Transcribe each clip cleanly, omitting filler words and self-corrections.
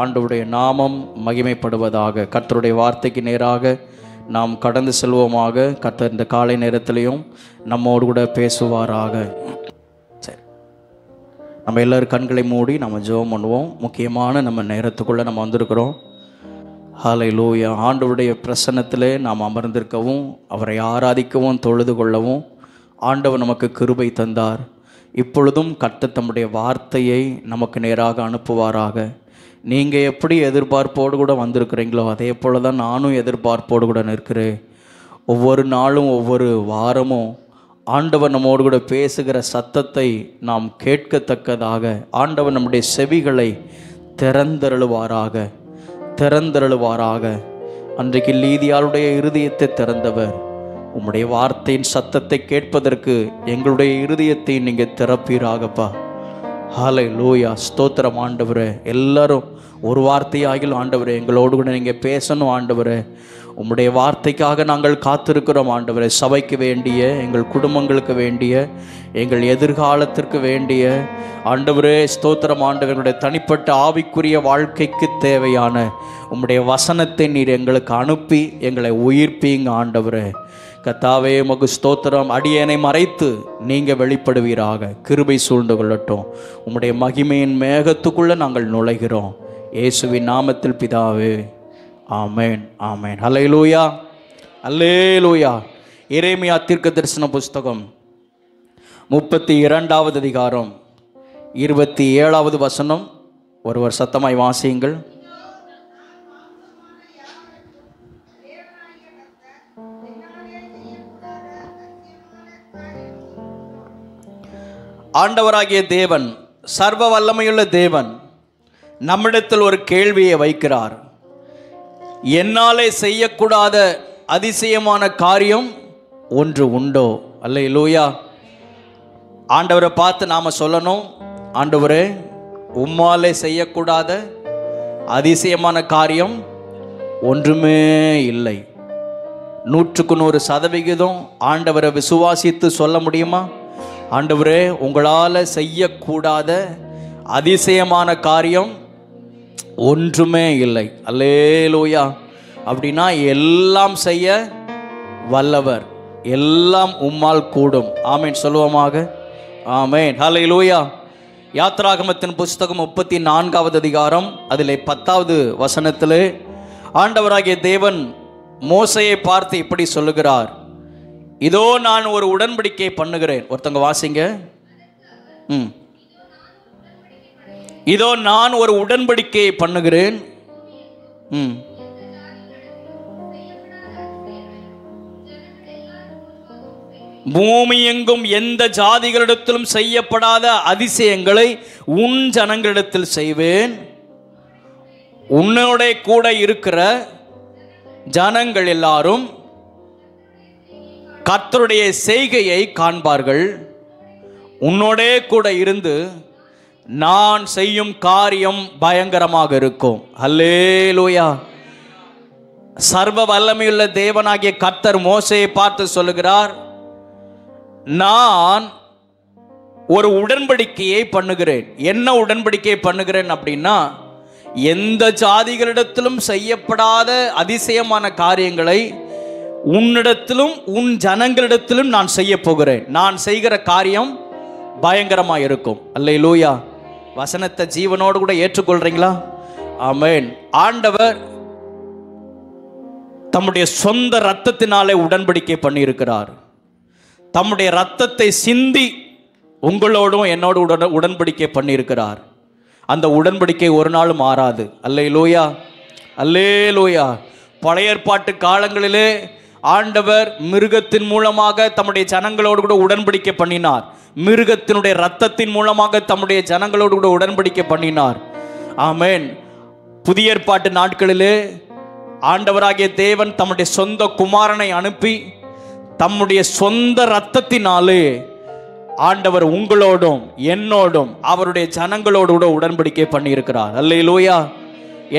ஆண்டவருடைய நாமம் மகிமைப்படுவதாக. கர்த்தருடைய வார்த்தைக்கு நேராக நாம் கடந்து செல்வோமாக. கர்த்தர் இந்த காலை நேரத்திலையும் நம்மோடு கூட பேசுவாராக. சரி, நம்ம எல்லோரும் கண்களை மூடி நம்ம ஜெபம் பண்ணுவோம். முக்கியமான நம்ம நேரத்துக்குள்ளே நம்ம வந்திருக்கிறோம். ஹல்லேலூயா. ஆண்டவருடைய பிரசன்னத்திலே நாம் அமர்ந்திருக்கவும் அவரை ஆராதிக்கவும் தொழுது கொள்ளவும் ஆண்டவர் நமக்கு கிருபை தந்தார். இப்பொழுதும் கர்த்தர் தம்முடைய வார்த்தையை நமக்கு நேராக அனுப்புவாராக. நீங்கள் எப்படி எதிர்பார்ப்போடு கூட வந்திருக்கிறீங்களோ அதே போல் தான் நானும் எதிர்பார்ப்போடு கூட நிற்கிறேன். ஒவ்வொரு நாளும் ஒவ்வொரு வாரமும் ஆண்டவர் நம்மோடு கூட பேசுகிற சத்தத்தை நாம் கேட்கத்தக்கதாக ஆண்டவர் நம்முடைய செவிகளை திறந்தருளுவாராக. அன்றைக்கு லீதியாளுடைய இருதயத்தை திறந்தவர், உம்முடைய வார்த்தையின் சத்தத்தை கேட்பதற்கு எங்களுடைய இருதயத்தை நீங்கள் திறப்பீராகப்பா. ஹல்லேலூயா. ஸ்தோத்திரம் ஆண்டவரே. எல்லாரும் ஒரு வார்த்தையாகிலும் ஆண்டவரே எங்களோடு கூட நீங்கள் பேசணும் ஆண்டவரே. உம்முடைய வார்த்தைக்காக நாங்கள் காத்திருக்கிறோம் ஆண்டவரே. சபைக்கு வேண்டிய, எங்கள் குடும்பங்களுக்கு வேண்டிய, எங்கள் எதிர்காலத்திற்கு வேண்டிய ஆண்டவரே ஸ்தோத்திரம் ஆண்டவர்களுடைய தனிப்பட்ட ஆவிக்குரிய வாழ்க்கைக்கு தேவையான உம்முடைய வசனத்தை நீர் எங்களுக்கு அனுப்பி எங்களை உயிர்ப்பீங்க ஆண்டவரே. கர்த்தாவே உமக்கு ஸ்தோத்திரம். அடியேனை மறைத்து நீங்கள் வெளிப்படுவீராக. கிருபை சூழ்ந்து கொள்ளட்டும். உம்முடைய மகிமையின் மேகத்துக்குள்ளே நாங்கள் நுழைகிறோம் இயேசுவின் நாமத்தில் பிதாவே. ஆமேன், ஆமேன். ஹல்லேலூயா, ஹல்லேலூயா. எரேமியா தீர்க்கதரிசன புஸ்தகம் 32வது அதிகாரம் 27வது வசனம். ஒருவர் சத்தமாய் வாசியுங்கள். ஆண்டவராகிய தேவன், சர்வ வல்லமையுள்ள தேவன் நம்மிடத்தில் ஒரு கேள்வியை வைக்கிறார். என்னாலே செய்யக்கூடாத அதிசயமான காரியம் ஒன்று உண்டோ? அல்லேலூயா. ஆண்டவரை பார்த்து நாம் சொல்லணும், ஆண்டவரே உம்மாலே செய்யக்கூடாத அதிசயமான காரியம் ஒன்றுமே இல்லை. 100% ஆண்டவரை விசுவாசித்து சொல்ல முடியுமா? ஆண்டவரே உங்களால் செய்யக்கூடாத அதிசயமான காரியம் ஒன்றுமே இல்லை. அல்லேலூயா. அப்படின்னா எல்லாம் செய்ய வல்லவர், எல்லாம் உம்மால் கூடும். ஆமேன் சொல்லுவோமாக. ஆமேன், ஹல்லேலூயா. யாத்ராகமத்தின் புஸ்தகம் 34வது அதிகாரம் அதில் 10வது வசனத்தில் ஆண்டவராகிய தேவன் மோசையை பார்த்து இப்படி சொல்லுகிறார், இதோ நான் ஒரு உடன்படிக்கை பண்ணுகிறேன். ஒருத்தங்க வாசிங்க. இதோ நான் ஒரு உடன்படிக்கையை பண்ணுகிறேன். பூமி எங்கும் எந்த ஜாதிகளிடத்திலும் செய்யப்படாத அதிசயங்களை உன் ஜனங்களிடத்தில் செய்வேன். உன்னோட கூட இருக்கிற ஜனங்கள் எல்லாரும் கர்த்தருடைய செய்கையை காண்பார்கள். உன்னோடே கூட இருந்து நான் செய்யும் காரியம் பயங்கரமாக இருக்கும். அல்லேலூயா. சர்வ வல்லமையுள்ள தேவனாகிய கர்த்தர் மோசேயை பார்த்து சொல்லுகிறார், நான் ஒரு உடன்படிக்கையை பண்ணுகிறேன். என்ன உடன்படிக்கையை பண்ணுகிறேன் அப்படின்னா, எந்த ஜாதிகளிடத்திலும் செய்யப்படாத அதிசயமான காரியங்களை உன்னிடத்திலும் உன் ஜனங்களிடத்திலும் நான் செய்ய போகிறேன். நான் செய்கிற காரியம் பயங்கரமாக இருக்கும். அல்லேலூயா. வசனத்தை ஜீவனோடு கூட ஏற்றுக்கொள்றீங்களா? ஆமென். ஆண்டவர் தம்முடைய சொந்த இரத்தத்தினாலே உடன்படிக்கை பண்ணியிருக்கிறார். தம்முடைய இரத்தத்தை சிந்தி உங்களோடும் என்னோடு உடன்படிக்கை பண்ணியிருக்கிறார். அந்த உடன்படிக்கை ஒரு நாளும் மாறாது. அல்லேலூயா, அல்லேலூயா. பழைய ஏற்பாட்டு காலங்களிலே ஆண்டவர் மிருகத்தின் மூலமாக தம்முடைய ஜனங்களோடு கூட உடன்படிக்கை பண்ணினார். மிருகத்தினுடைய இரத்தத்தின் மூலமாக தம்முடைய ஜனங்களோடு கூட உடன்படிக்கை பண்ணினார். ஆமென். புதிய ஏற்பாட்டு நாட்களிலே ஆண்டவராகிய தேவன் தம்முடைய சொந்த குமாரனை அனுப்பி தம்முடைய சொந்த இரத்தத்தினாலே ஆண்டவர் உங்களோடும் என்னோடும் அவருடைய ஜனங்களோடு கூட உடன்படிக்கை பண்ணியிருக்கிறார். அல்லேலூயா.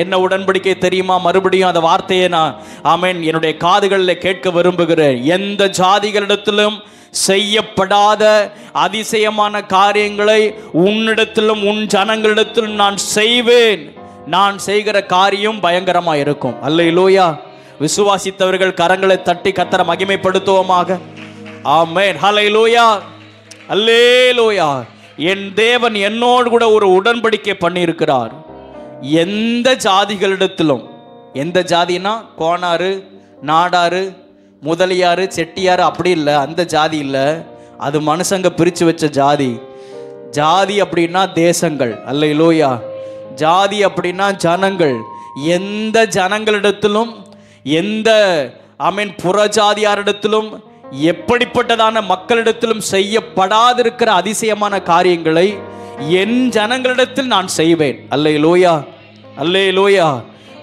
என்ன உடன்படிக்கை தெரியுமா? மறுபடியும் அந்த வார்த்தையை நான் ஆமென் என்னுடைய காதுகளில் கேட்க விரும்புகிறேன். எந்த ஜாதிகளிடத்திலும் செய்யப்படாத அதிசயமான காரியங்களை உன்னிடத்திலும் உன் ஜனங்களிடத்திலும் நான் செய்வேன். நான் செய்கிற காரியம் பயங்கரமா இருக்கும். அல்லேலூயா. விசுவாசித்தவர்கள் கரங்களை தட்டி கர்த்தரை மகிமைப்படுத்துவோமாக. ஆமென். ஹல்லேலூயா, அல்லேலூயா. என் தேவன் என்னோடு கூட ஒரு உடன்படிக்கை பண்ணி இருக்கிறார். எந்த ஜாதிகளிடத்திலும், எந்த ஜாதினா கோனாறு, நாடாறு, முதலியாறு, செட்டியாறு அப்படி இல்லை, அந்த ஜாதி இல்லை. அது மனுஷங்க பிரித்து வச்ச ஜாதி. ஜாதி அப்படின்னா தேசங்கள். அல்லேலூயா. ஜாதி அப்படின்னா ஜனங்கள். எந்த ஜனங்களிடத்திலும், எந்த புறஜாதியாரிடத்திலும், எப்படிப்பட்டதான மக்களிடத்திலும் செய்யப்படாதிருக்கிற அதிசயமான காரியங்களை என் ஜனங்களிடத்தில் நான் செய்வேன். அல்லேலூயா, அல்லேலூயா.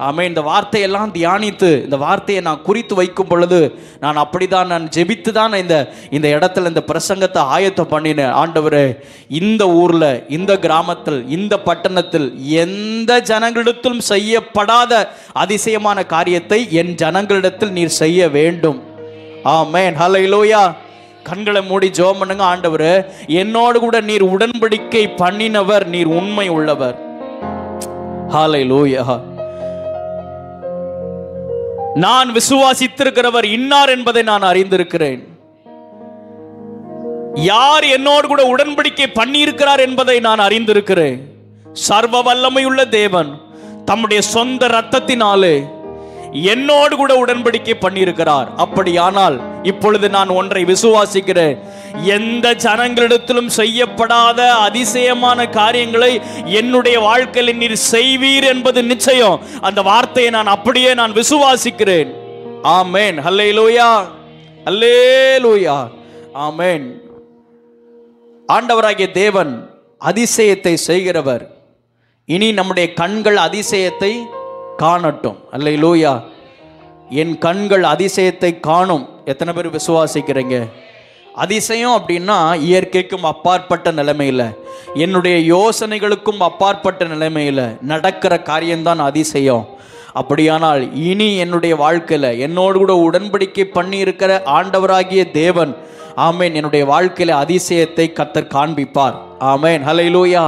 ஆமென். இந்த வார்த்தையெல்லாம் தியானித்து, இந்த வார்த்தையை நான் குறித்து வைக்கும் பொழுது நான் அப்படிதான், நான் ஜெபித்து தான் இந்த இடத்துல இந்த பிரசங்கத்தை ஆயத்தம் பண்ணினேன். ஆண்டவரே, இந்த ஊரில், இந்த கிராமத்தில், இந்த பட்டணத்தில் எந்த ஜனங்களிடத்திலும் செய்யப்படாத அதிசயமான காரியத்தை என் ஜனங்களிடத்தில் நீர் செய்ய வேண்டும். ஆமென். ஹல்லேலூயா. கண்களை மூடி ஜெபம் பண்ணுங்க. ஆண்டவரே, என்னோடு கூட நீர் உடன்படிக்கை பண்ணினவர், நீர் உண்மை உள்ளவர். ஹல்லேலூயா. நான் விசுவாசித்திருக்கிறவர் இன்னார் என்பதை நான் அறிந்திருக்கிறேன். யார் என்னோடு கூட உடன்படிக்கை பண்ணியிருக்கிறார் என்பதை நான் அறிந்திருக்கிறேன். சர்வ வல்லமையுள்ள தேவன் தம்முடைய சொந்த இரத்தத்தினாலே என்னோடு கூட உடன்படிக்கை பண்ணியிருக்கிறார். அப்படியானால் இப்பொழுது நான் ஒன்றை விசுவாசிக்கிறேன். எந்த ஜனங்களிடத்திலும் செய்யப்படாத அதிசயமான காரியங்களை என்னுடைய வாழ்க்கையில் நீர் செய்வீர் என்பது நிச்சயம். அந்த வார்த்தையை நான் அப்படியே நான் விசுவாசிக்கிறேன். ஆமென். ஹல்லேலூயா, அல்லேலூயா. ஆமென். ஆண்டவராகிய தேவன் அதிசயத்தை செய்கிறவர். இனி நம்முடைய கண்கள் அதிசயத்தை காணட்டும். அல்லேலூயா. என் கண்கள் அதிசயத்தை காணும். எத்தனை பேர் விசுவாசிக்கிறீங்க? அதிசயம் அப்படின்னா இயற்கைக்கும் அப்பாற்பட்ட நிலைமையில், என்னுடைய யோசனைகளுக்கும் அப்பாற்பட்ட நிலைமையில் நடக்கிற காரியம்தான் அதிசயம். அப்படியானால் இனி என்னுடைய வாழ்க்கையில் என்னோடு கூட உடன்படிக்கை பண்ணி இருக்கிற ஆண்டவராகிய தேவன், ஆமேன், என்னுடைய வாழ்க்கையில் அதிசயத்தை கர்த்தர் காண்பிப்பார். ஆமேன். ஹல்லேலூயா.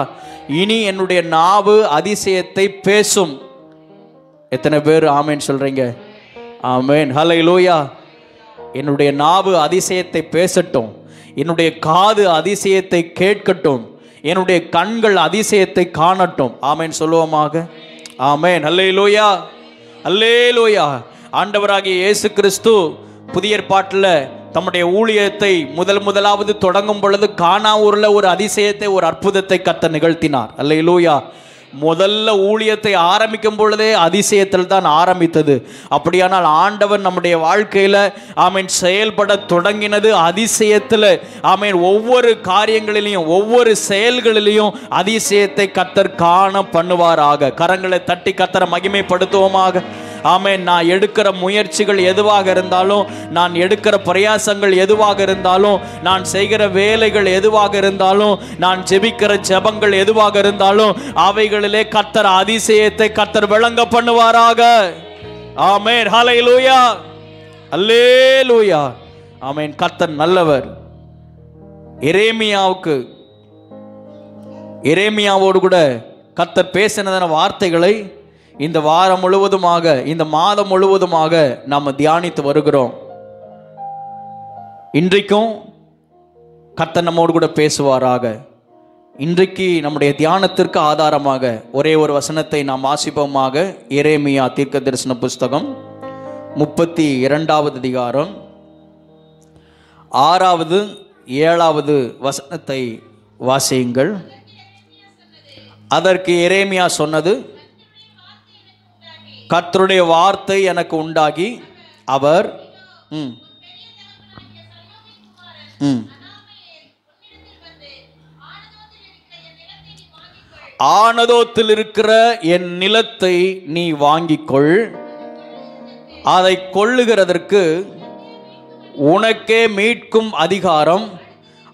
இனி என்னுடைய நாவு அதிசயத்தை பேசும். எத்தனை பேர் ஆமேன் சொல்றீங்க? ஆமேன். ஹல்லேலூயா. என்னுடைய நாவு அதிசயத்தை பேசட்டும். என்னுடைய காது அதிசயத்தை கேட்கட்டும். என்னுடைய கண்கள் அதிசயத்தை காணட்டும். ஆமேன் சொல்லுவோமாக. ஆமேன். ஹல்லேலூயா, அல்லேலூயா. ஆண்டவராகிய இயேசு கிறிஸ்து புதிய ஏற்பாட்டில் தம்முடைய ஊழியத்தை முதலாவது தொடங்கும் பொழுது கானா ஊரில் ஒரு அதிசயத்தை, ஒரு அற்புதத்தை கர்த்தர் நிகழ்த்தினார். அல்லேலூயா. முதல்ல ஊழியத்தை ஆரம்பிக்கும் பொழுதே அதிசயத்தில் தான் ஆரம்பித்தது. அப்படியானால் ஆண்டவர் நம்முடைய வாழ்க்கையில் ஆமேன் செயல்பட தொடங்கினது அதிசயத்தில். ஆமேன். ஒவ்வொரு காரியங்களிலையும், ஒவ்வொரு செயல்களிலையும் அதிசயத்தை கர்த்தர் காண பண்ணுவாராக. கரங்களை தட்டி கர்த்தரை மகிமைப்படுத்துவோமாக. ஆமேன். நான் எடுக்கிற முயற்சிகள் எதுவாக இருந்தாலும், நான் எடுக்கிற பிரயாசங்கள் எதுவாக இருந்தாலும், நான் செய்கிற வேலைகள் எதுவாக இருந்தாலும், நான் ஜெபிக்கிற ஜெபங்கள் எதுவாக இருந்தாலும், அவைகளிலே கர்த்தர் அதிசயத்தை கர்த்தர் விளங்க பண்ணுவாராக. ஆமேன். ஹல்லேலூயா, அல்லேலூயா. ஆமேன். கர்த்தர் நல்லவர். எரேமியாவோடு கூட கர்த்தர் பேசினதான வார்த்தைகளை இந்த வாரம் முழுவதுமாக, இந்த மாதம் முழுவதுமாக நாம் தியானித்து வருகிறோம். இன்றைக்கும் கர்த்தர் நம்மோடு கூட பேசுவாராக. இன்றைக்கு நம்முடைய தியானத்திற்கு ஆதாரமாக ஒரே ஒரு வசனத்தை நாம் வாசிப்போமாக. எரேமியா தீர்க்க தரிசன புஸ்தகம் 32வது அதிகாரம் 6வது 7வது வசனத்தை வாசியுங்கள். அதற்கு எரேமியா சொன்னது, கர்த்தருடைய வார்த்தை எனக்கு உண்டாகி, அவர் ஆனதோத்தில் இருக்கிற என் நிலத்தை நீ வாங்கிக்கொள், அதை கொள்ளுகிறதற்கு உனக்கே மீட்கும் அதிகாரம்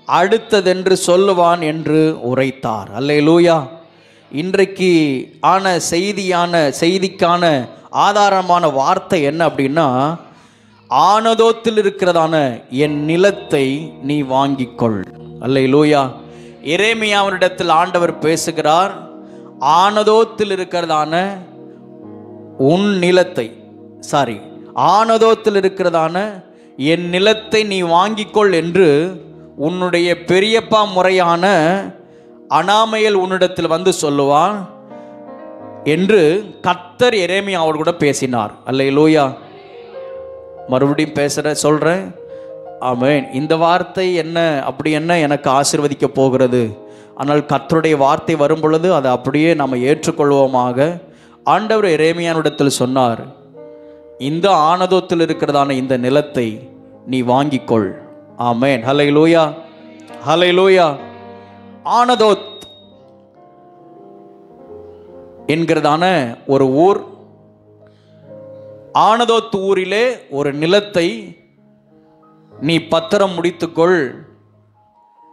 அடுத்ததென்று சொல்லுவான் என்று உரைத்தார். அல்லேலூயா. இன்றைக்கு செய்திக்கான ஆதாரமான வார்த்தை என்ன அப்படின்னா, ஆனதோத்தில் இருக்கிறதான என் நிலத்தை நீ வாங்கிக்கொள். அல்லேலூயா. எரேமியாவினிடத்தில் ஆண்டவர் பேசுகிறார். ஆனதோத்தில் இருக்கிறதான உன் நிலத்தை, ஆனதோத்தில் இருக்கிறதான என் நிலத்தை நீ வாங்கிக்கொள் என்று உன்னுடைய பெரியப்பா முறையான அனாமையல் உன்னிடத்தில் வந்து சொல்லுவான் என்று கர்த்தர் எரேமியாவோடு கூட பேசினார். அல்லேலூயா. மறுபடியும் சொல்கிறேன். ஆமென். இந்த வார்த்தை என்ன அப்படி என்ன எனக்கு ஆசீர்வதிக்க போகிறது? ஆனால் கர்த்தருடைய வார்த்தை வரும் பொழுது அதை அப்படியே நாம் ஏற்றுக்கொள்வோமாக. ஆண்டவர் எரேமியாவிடத்தில் சொன்னார், இந்த ஆனதோத்தில் இருக்கிறதான இந்த நிலத்தை நீ வாங்கிக்கொள். ஆமென். ஹல்லேலூயா, ஹல்லேலூயா. ஆனதோத் என்கிறதான ஒரு ஊர், ஆனதோத் ஊரிலே ஒரு நிலத்தை நீ பத்திரம் முடித்துக்கொள்,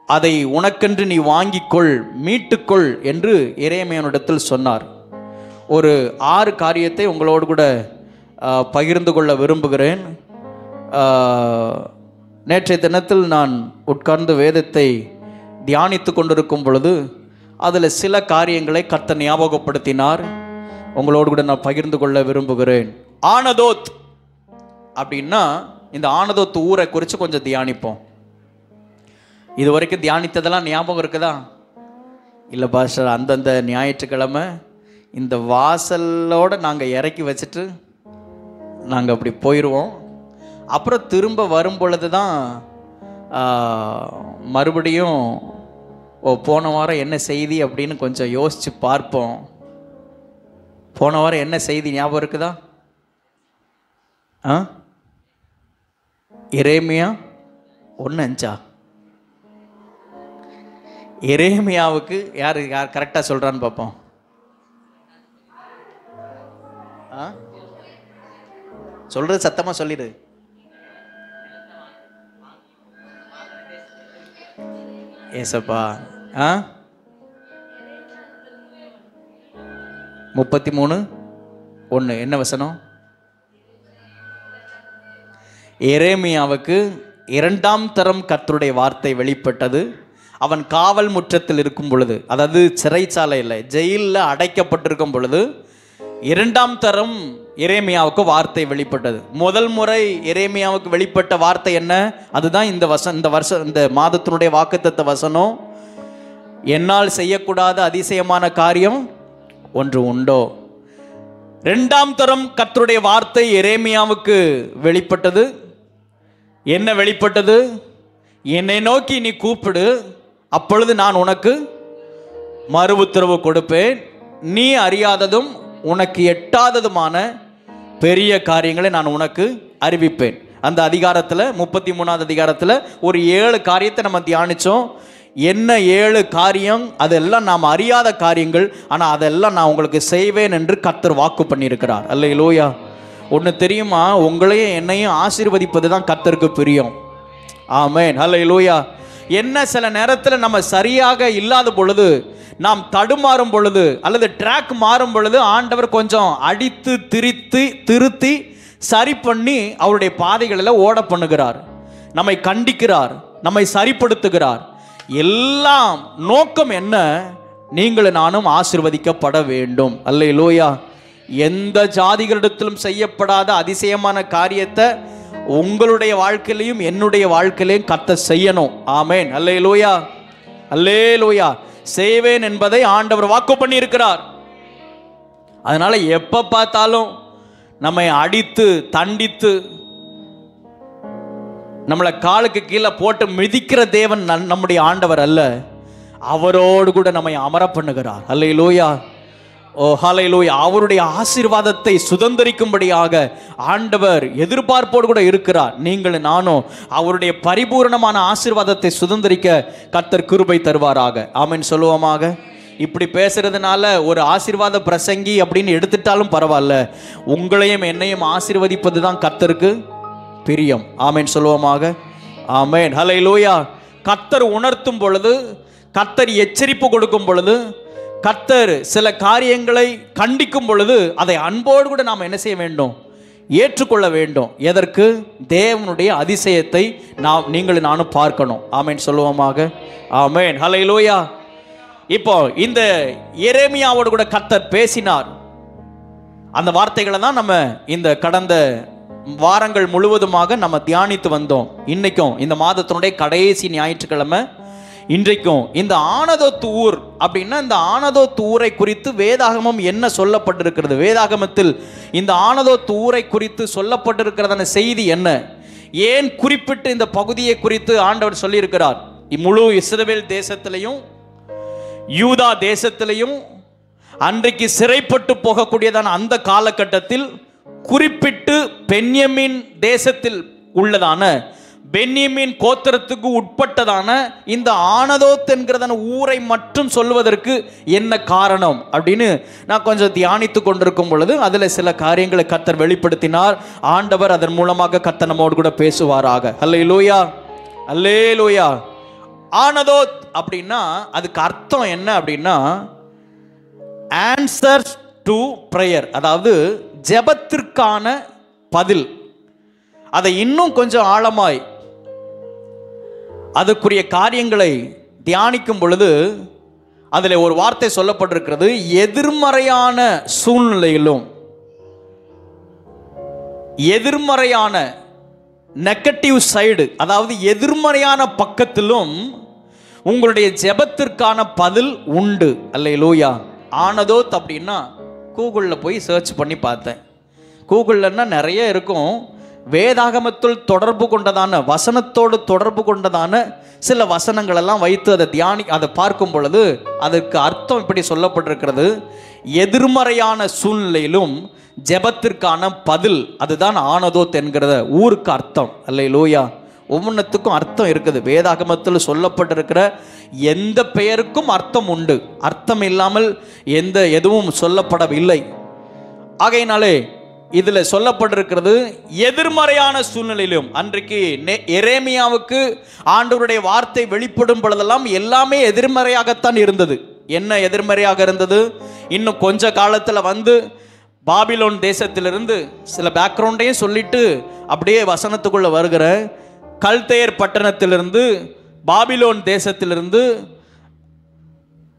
அதை உனக்கென்று நீ வாங்கிக்கொள், மீட்டுக்கொள் என்று எரேமியாவிடத்தில் சொன்னார். ஒரு 6 காரியத்தை உங்களோடு கூட பகிர்ந்து கொள்ள விரும்புகிறேன். நேற்றைய தினத்தில் நான் உட்கார்ந்து வேதத்தை தியானித்து கொண்டிருக்கும் பொழுது அதில் சில காரியங்களை கர்த்தர் ஞாபகப்படுத்தினார். உங்களோடு கூட நான் பகிர்ந்து கொள்ள விரும்புகிறேன். ஆனதோத் அப்படின்னா இந்த ஆனதோத் ஊரை குறித்து கொஞ்சம் தியானிப்போம். இது வரைக்கும் தியானித்ததெல்லாம் ஞாபகம் இருக்குதா? இல்லை பாஸ்டர், அந்தந்த ஞாயிற்றுக்கிழமை இந்த வாசலோடு நாங்கள் இறக்கி வச்சுட்டு நாங்கள் அப்படி போயிடுவோம். அப்புறம் திரும்ப வரும் பொழுது தான் மறுபடியும் போன வாரம் என்ன செய்தி அப்படின்னு கொஞ்சம் யோசித்து பார்ப்போம். போன வாரம் என்ன செய்தி ஞாபகம் இருக்குதா? எரேமியா 1:5. எரேமியாவுக்கு யார் கரெக்டாக சொல்கிறான்னு பார்ப்போம். சொல்கிறது சத்தமாக சொல்லிடு. ஏசப்பா 33:1 என்ன வசனம்? எரேமியாவுக்கு 2ஆம் தரம் கர்த்தருடைய வார்த்தை வெளிப்பட்டது. அவன் காவல் முற்றத்தில் இருக்கும் பொழுது, அதாவது சிறைச்சாலையில் ஜெயிலில் அடைக்கப்பட்டிருக்கும் பொழுது 2ஆம் தரம் எரேமியாவுக்கு வார்த்தை வெளிப்பட்டது. முதல் முறை எரேமியாவுக்கு வெளிப்பட்ட வார்த்தை என்ன? அதுதான் இந்த மாதத்தினுடைய வாக்குத்தத்த வசனம். என்னால் செய்யக்கூடாத அதிசயமான காரியம் ஒன்று உண்டோ? 2ஆம் தரம் கர்த்தருடைய வார்த்தை எரேமியாவுக்கு வெளிப்பட்டது. என்ன வெளிப்பட்டது? என்னை நோக்கி நீ கூப்பிடு, அப்பொழுது நான் உனக்கு மறு உத்தரவு கொடுப்பேன். நீ அறியாததும் உனக்கு எட்டாததுமான பெரிய காரியங்களை நான் உனக்கு அறிவிப்பேன். அந்த அதிகாரத்தில் 33ஆவது அதிகாரத்தில் ஒரு 7 காரியத்தை நம்ம தியானித்தோம். என்ன 7 காரியம்? அதெல்லாம் நாம் அறியாத காரியங்கள், ஆனால் அதெல்லாம் நான் உங்களுக்கு செய்வேன் என்று கர்த்தர் வாக்கு பண்ணியிருக்கிறார். அல்லேலூயா. ஒன்று தெரியுமா? உங்களையும் என்னையும் ஆசீர்வதிப்பது தான் கர்த்தருக்கு பிரியம். ஆமென். அல்லேலூயா. என்ன சில நேரத்தில் நம்ம சரியாக இல்லாத பொழுது, நாம் தடுமாறும் பொழுது, அல்லது ட்ராக் மாறும் பொழுது ஆண்டவர் கொஞ்சம் அடித்து திருத்தி சரி பண்ணி அவருடைய பாதைகளில் ஓட பண்ணுகிறார். நம்மை கண்டிக்கிறார், நம்மை சரிப்படுத்துகிறார். எல்லாம் நோக்கம் என்ன? நீங்களும் நானும் ஆசீர்வதிக்கப்பட வேண்டும். அல்லேலூயா. எந்த ஜாதிகளிடத்திலும் செய்யப்படாத அதிசயமான காரியத்தை உங்களுடைய வாழ்க்கையிலையும் என்னுடைய வாழ்க்கையிலையும் கர்த்தர் செய்யணும். ஆமென். அல்லேலூயா, அல்லேலூயா. செய்வேன் என்பதை ஆண்டவர் வாக்கு பண்ணி இருக்கிறார். அதனால எப்ப பார்த்தாலும் நம்மை அடித்து தண்டித்து நம்மளை காலுக்கு கீழே போட்டு மிதிக்கிற தேவன் நம்முடைய ஆண்டவர் அல்ல. அவரோடு கூட நம்மை அமர பண்ணுகிறார். அல்லேலூயா, ஓ ஹல்லேலூயா. அவருடைய ஆசீர்வாதத்தை சுதந்தரிக்கும்படியாக ஆண்டவர் எதிர்பார்ப்போடு கூட இருக்கிறார். நீங்கள் நானும் அவருடைய பரிபூர்ணமான ஆசீர்வாதத்தை சுதந்தரிக்க கர்த்தர் கிருபை தருவாராக. ஆமென் சொல்லுவோமாக. இப்படி பேசுறதுனால ஒரு ஆசீர்வாத பிரசங்கி அப்படின்னு எடுத்துட்டாலும் பரவாயில்ல, உங்களையும் என்னையும் ஆசீர்வதிப்பது தான் கர்த்தருக்கு பிரியம். ஆமென் சொல்லுவோமாக. ஆமென். ஹல்லேலூயா. கர்த்தர் உணர்த்தும் பொழுது, கர்த்தர் எச்சரிப்பு கொடுக்கும் பொழுது, கர்த்தர் சில காரியங்களை கண்டிக்கும் பொழுது அதை அன்போடு கூட நாம் என்ன செய்ய வேண்டும்? ஏற்றுக்கொள்ள வேண்டும். எதற்கு? தேவனுடைய அதிசயத்தை நீங்களும் நானும் பார்க்கணும். ஆமென் சொல்லுவோமாக. ஆமென். ஹல்லேலூயா. இப்போ இந்த எரேமியாவோடு கூட கர்த்தர் பேசினார். அந்த வார்த்தைகளை தான் நம்ம இந்த கடந்த வாரங்கள் முழுவதுமாக நம்ம தியானித்து வந்தோம். இன்னைக்கும் இந்த மாதத்தினுடைய கடைசி ஞாயிற்றுக்கிழமை. இன்றைக்கும் இந்த ஆனதோத் ஊர் அப்படின்னா, இந்த ஆனதோத் ஊரை குறித்து வேதாகமம் என்ன சொல்லப்பட்டிருக்கிறது, வேதாகமத்தில் இந்த ஆனதோத் ஊரை குறித்து சொல்லப்பட்டிருக்கிறதான செய்தி என்ன, ஏன் குறிப்பிட்டு இந்த பகுதியை குறித்து ஆண்டவர் சொல்லியிருக்கிறார். முழு இஸ்ரவேல் தேசத்திலையும் யூதா தேசத்திலையும் அன்றைக்கு சிறைப்பட்டு போகக்கூடியதான அந்த காலகட்டத்தில் குறிப்பிட்டு பென்யமீன் தேசத்தில் உள்ளதான பென்யமீன் கோத்திரத்துக்கு உட்பட்டதான இந்த ஆனதோத் என்கிறதான ஊரை மட்டும் சொல்வதற்கு என்ன காரணம் அப்படின்னு நான் கொஞ்சம் தியானித்து கொண்டிருக்கும் பொழுது அதில் சில காரியங்களை கர்த்தர் வெளிப்படுத்தினார். ஆண்டவர் அதன் மூலமாக கர்த்தர் நம்மோடு கூட பேசுவாராக. அல்லேலூயா, அல்லேலூயா. ஆனதோத் அப்படின்னா அதுக்கு அர்த்தம் என்ன அப்படின்னா, ஆன்சர் டு பிரேயர், அதாவது ஜெபத்திற்கான பதில். அதை இன்னும் கொஞ்சம் ஆழமாய் அதுக்குரிய காரியங்களை தியானிக்கும் பொழுது அதில் ஒரு வார்த்தை சொல்லப்பட்டிருக்கிறது, எதிர்மறையான சூழ்நிலையிலும், எதிர்மறையான நெகட்டிவ் சைடு, அதாவது எதிர்மறையான பக்கத்திலும் உங்களுடைய ஜெபத்திற்கான பதில் உண்டு. அல்லேலூயா. ஆனதோத் அப்படின்னா கூகுளில் போய் சர்ச் பண்ணி பார்த்தேன். கூகுள்லன்னா நிறைய இருக்கும். வேதாகமத்தில் தொடர்பு கொண்டதான, வசனத்தோடு தொடர்பு கொண்டதான சில வசனங்களெல்லாம் வைத்து அதை பார்க்கும் பொழுது அதற்கு அர்த்தம் இப்படி சொல்லப்பட்டிருக்கிறது, எதிர்மறையான சூழ்நிலையிலும் ஜெபத்திற்கான பதில், அதுதான் ஆனதோத் என்கிற ஊருக்கு அர்த்தம். அல்லேலூயா. ஒவ்வொன்றுத்துக்கும் அர்த்தம் இருக்குது. வேதாகமத்தில் சொல்லப்பட்டிருக்கிற எந்த பெயருக்கும் அர்த்தம் உண்டு. அர்த்தம் இல்லாமல் எதுவும் சொல்லப்படவில்லை. ஆகையினாலே இதில் சொல்லப்பட்டிருக்கிறது, எதிர்மறையான சூழ்நிலையிலும். அன்றைக்கு எரேமியாவுக்கு ஆண்டவருடைய வார்த்தை வெளிப்படும் பொழுதெல்லாம் எல்லாமே எதிர்மறையாகத்தான் இருந்தது. என்ன எதிர்மறையாக இருந்தது? இன்னும் கொஞ்ச காலத்தில் வந்து பாபிலோன் தேசத்திலிருந்து சில பேக்ரவுண்டையும் சொல்லிட்டு அப்படியே வசனத்துக்குள்ளே வருகிற கல்தேயர் பட்டணத்திலிருந்து, பாபிலோன் தேசத்திலிருந்து